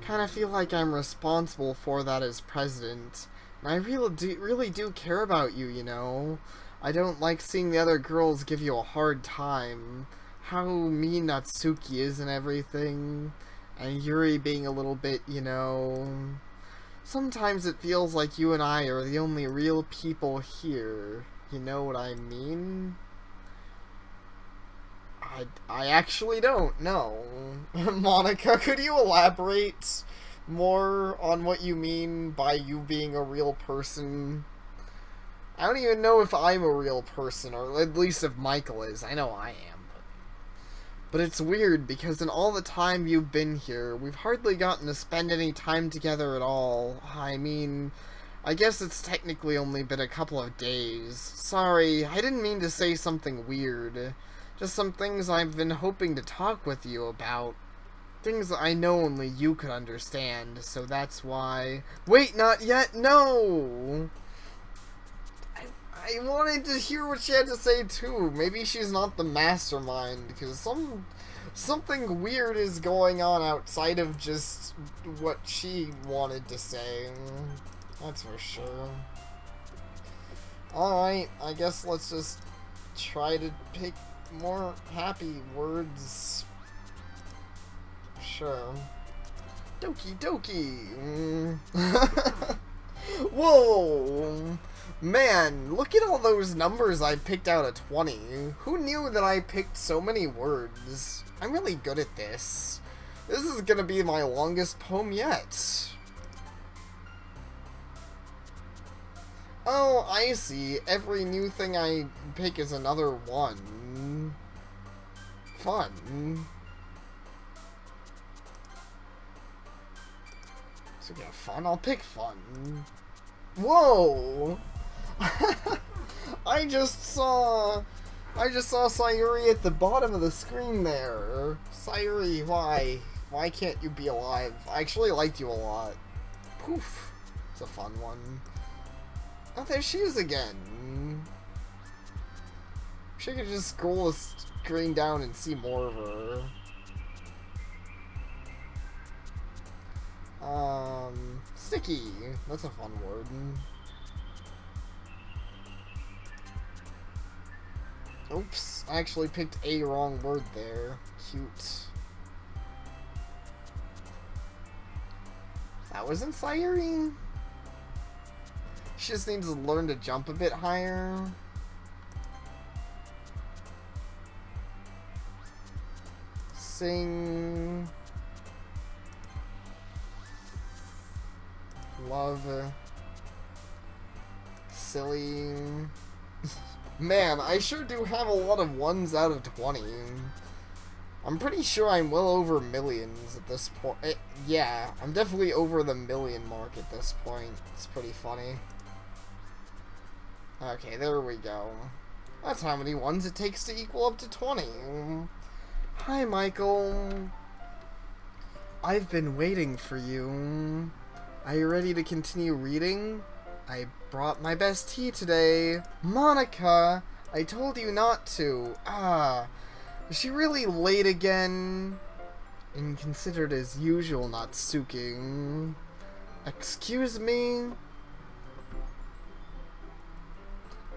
Kinda feel like I'm responsible for that as president. And I really do care about you, you know. I don't like seeing the other girls give you a hard time. How mean Natsuki is and everything. And Yuri being a little bit, you know... Sometimes it feels like you and I are the only real people here. You know what I mean? I actually don't know. Monica, could you elaborate more on what you mean by you being a real person? I don't even know if I'm a real person, or at least if Michael is. I know I am. But it's weird, because in all the time you've been here, we've hardly gotten to spend any time together at all. I mean, I guess it's technically only been a couple of days. Sorry, I didn't mean to say something weird. Just some things I've been hoping to talk with you about. Things I know only you could understand, so that's why... Wait, not yet? No! I wanted to hear what she had to say too. Maybe she's not the mastermind, because something weird is going on outside of just what she wanted to say. That's for sure. Alright, I guess let's just try to pick more happy words. Sure. Doki Doki! Whoa! Man, look at all those numbers I picked out of 20. Who knew that I picked so many words? I'm really good at this. This is gonna be my longest poem yet. Oh, I see. Every new thing I pick is another one. Fun. So yeah, fun? I'll pick fun. Whoa! I just saw Sayuri at the bottom of the screen there. Sayuri, why? Why can't you be alive? I actually liked you a lot. Poof. It's a fun one. Oh, there she is again. She could just scroll the screen down and see more of her. Sticky. That's a fun word. Oops, I actually picked a wrong word there. Cute. That wasn't Sayuri. She just needs to learn to jump a bit higher. Sing. Love. Silly. Man, I sure do have a lot of 1s out of 20. I'm pretty sure I'm well over millions at this point. Yeah, I'm definitely over the million mark at this point. It's pretty funny. Okay, there we go. That's how many 1s it takes to equal up to 20. Hi, Michael. I've been waiting for you. Are you ready to continue reading? I brought my best tea today. Monica, I told you not to. Is she really late again? And considered as usual, Natsuki. Excuse me?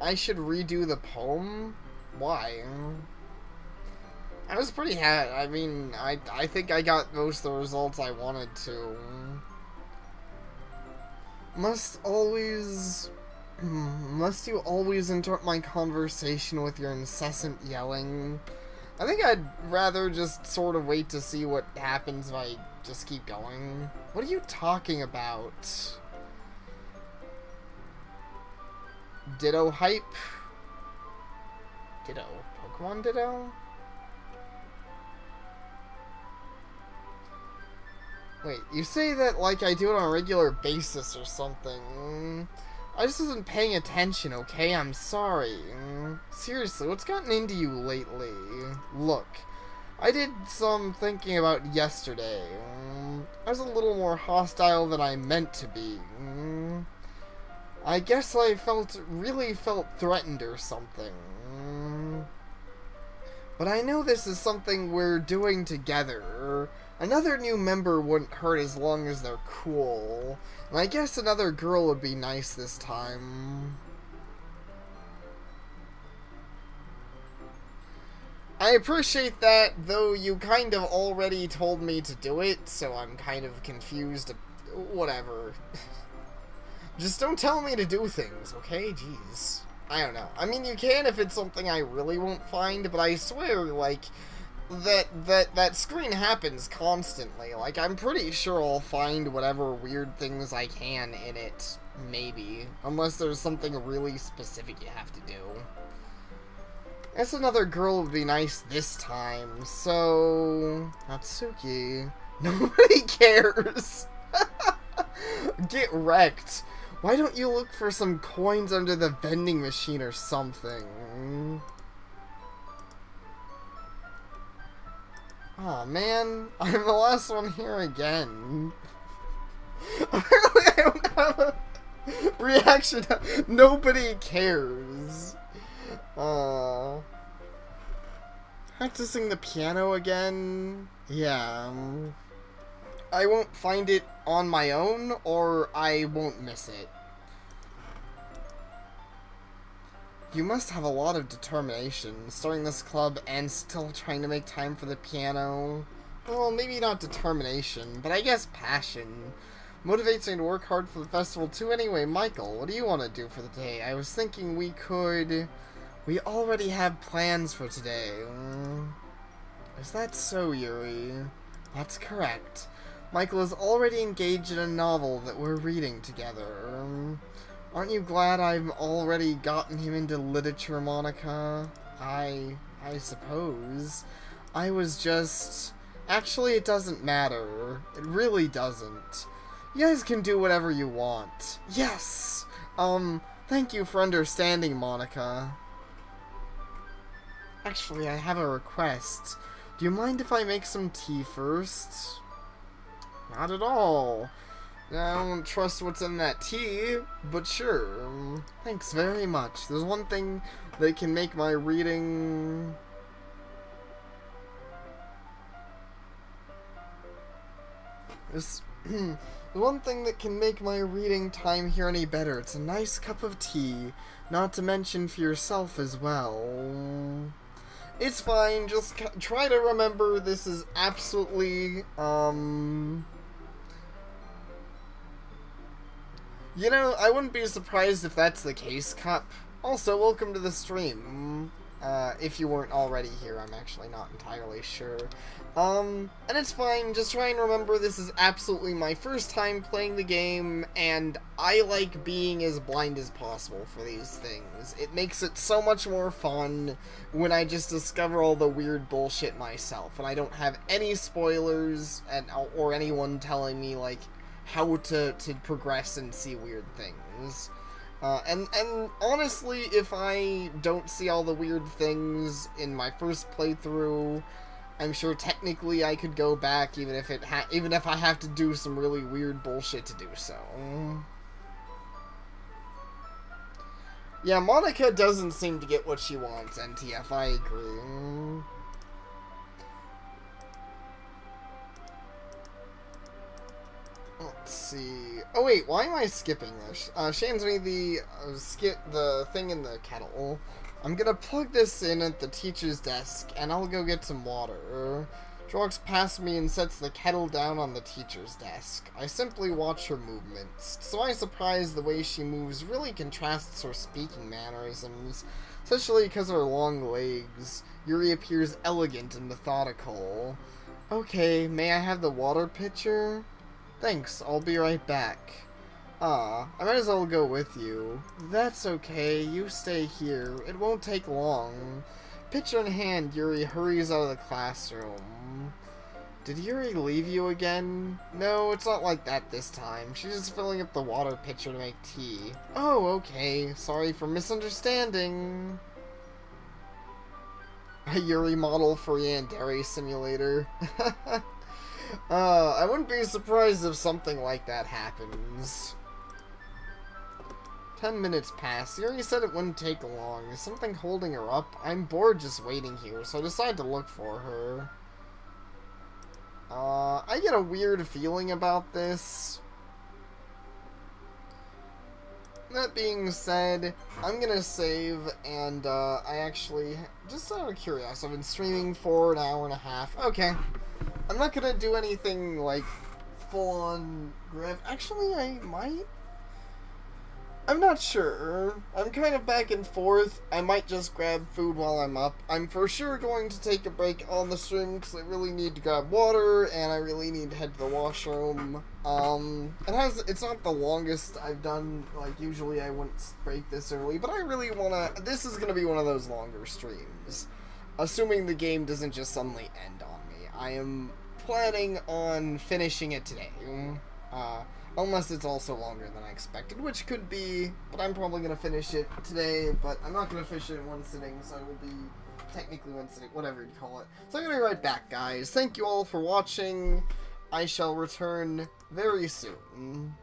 I should redo the poem? Why? I was pretty I mean, I think I got most of the results I wanted to. Must you always interrupt my conversation with your incessant yelling? I think I'd rather just sort of wait to see what happens if I just keep going. What are you talking about? Ditto hype. Ditto. Pokemon Ditto? Wait, you say that like I do it on a regular basis or something. I just wasn't paying attention, okay? I'm sorry. Seriously, what's gotten into you lately? Look, I did some thinking about yesterday. I was a little more hostile than I meant to be. I guess I really felt threatened or something. But I know this is something we're doing together. Another new member wouldn't hurt as long as they're cool. And I guess another girl would be nice this time. I appreciate that, though you kind of already told me to do it, so I'm kind of confused. Whatever. Just don't tell me to do things, okay? Jeez. I don't know. I mean, you can if it's something I really won't find, but I swear, like, that screen happens constantly. Like, I'm pretty sure I'll find whatever weird things I can in it. Maybe. Unless there's something really specific you have to do. Guess another girl would be nice this time, so... Natsuki. Nobody cares! Get wrecked. Why don't you look for some coins under the vending machine or something? Aw, oh, man. I'm the last one here again. Apparently I don't have a reaction. Nobody cares. Practicing the piano again? Yeah. I won't find it on my own, or I won't miss it. You must have a lot of determination, starting this club and still trying to make time for the piano. Well, maybe not determination, but I guess passion. Motivates me to work hard for the festival too. Anyway, Michael, what do you want to do for the day? I was thinking we already have plans for today. Is that so, Yuri? That's correct. Michael is already engaged in a novel that we're reading together. Aren't you glad I've already gotten him into literature, Monica? I suppose. I was just... Actually, it doesn't matter. It really doesn't. You guys can do whatever you want. Yes! Thank you for understanding, Monica. Actually, I have a request. Do you mind if I make some tea first? Not at all. I don't trust what's in that tea, but sure. Thanks very much. There's one thing that can make my reading... There's one thing that can make my reading time here any better. It's a nice cup of tea, not to mention for yourself as well. It's fine, just try to remember this is absolutely, you know, I wouldn't be surprised if that's the case, Cup. Also, welcome to the stream. If you weren't already here, I'm actually not entirely sure. And it's fine, just try and remember this is absolutely my first time playing the game, and I like being as blind as possible for these things. It makes it so much more fun when I just discover all the weird bullshit myself, and I don't have any spoilers or anyone telling me, like, how to progress and see weird things. And honestly, if I don't see all the weird things in my first playthrough, I'm sure technically I could go back even if I have to do some really weird bullshit to do so. Yeah, Monica doesn't seem to get what she wants, NTF, I agree. Let's see. Oh wait, why am I skipping this? She hands me the the thing in the kettle. I'm gonna plug this in at the teacher's desk, and I'll go get some water. She walks past me and sets the kettle down on the teacher's desk. I simply watch her movements. To my surprise, the way she moves really contrasts her speaking mannerisms, especially because of her long legs. Yuri appears elegant and methodical. Okay, may I have the water pitcher? Thanks, I'll be right back. I might as well go with you. That's okay, you stay here. It won't take long. Pitcher in hand, Yuri hurries out of the classroom. Did Yuri leave you again? No, it's not like that this time. She's just filling up the water pitcher to make tea. Oh, okay. Sorry for misunderstanding. A Yuri model for Yandere Simulator. I wouldn't be surprised if something like that happens. 10 minutes pass. Yuri said it wouldn't take long. Is something holding her up? I'm bored just waiting here, so I decided to look for her. I get a weird feeling about this. That being said, I'm gonna save, and, I actually, just out of curiosity, I've been streaming for an hour and a half. Okay. I'm not gonna do anything, like, full-on grab. Actually, I might. I'm not sure. I'm kind of back and forth. I might just grab food while I'm up. I'm for sure going to take a break on the stream because I really need to grab water and I really need to head to the washroom. It's not the longest I've done. Like, usually I wouldn't break this early, but I really want to. This is going to be one of those longer streams. Assuming the game doesn't just suddenly end on me. I am planning on finishing it today. Unless it's also longer than I expected, which could be, but I'm probably going to finish it today, but I'm not going to finish it in one sitting, so it will be technically one sitting, whatever you call it. So I'm going to be right back, guys. Thank you all for watching. I shall return very soon.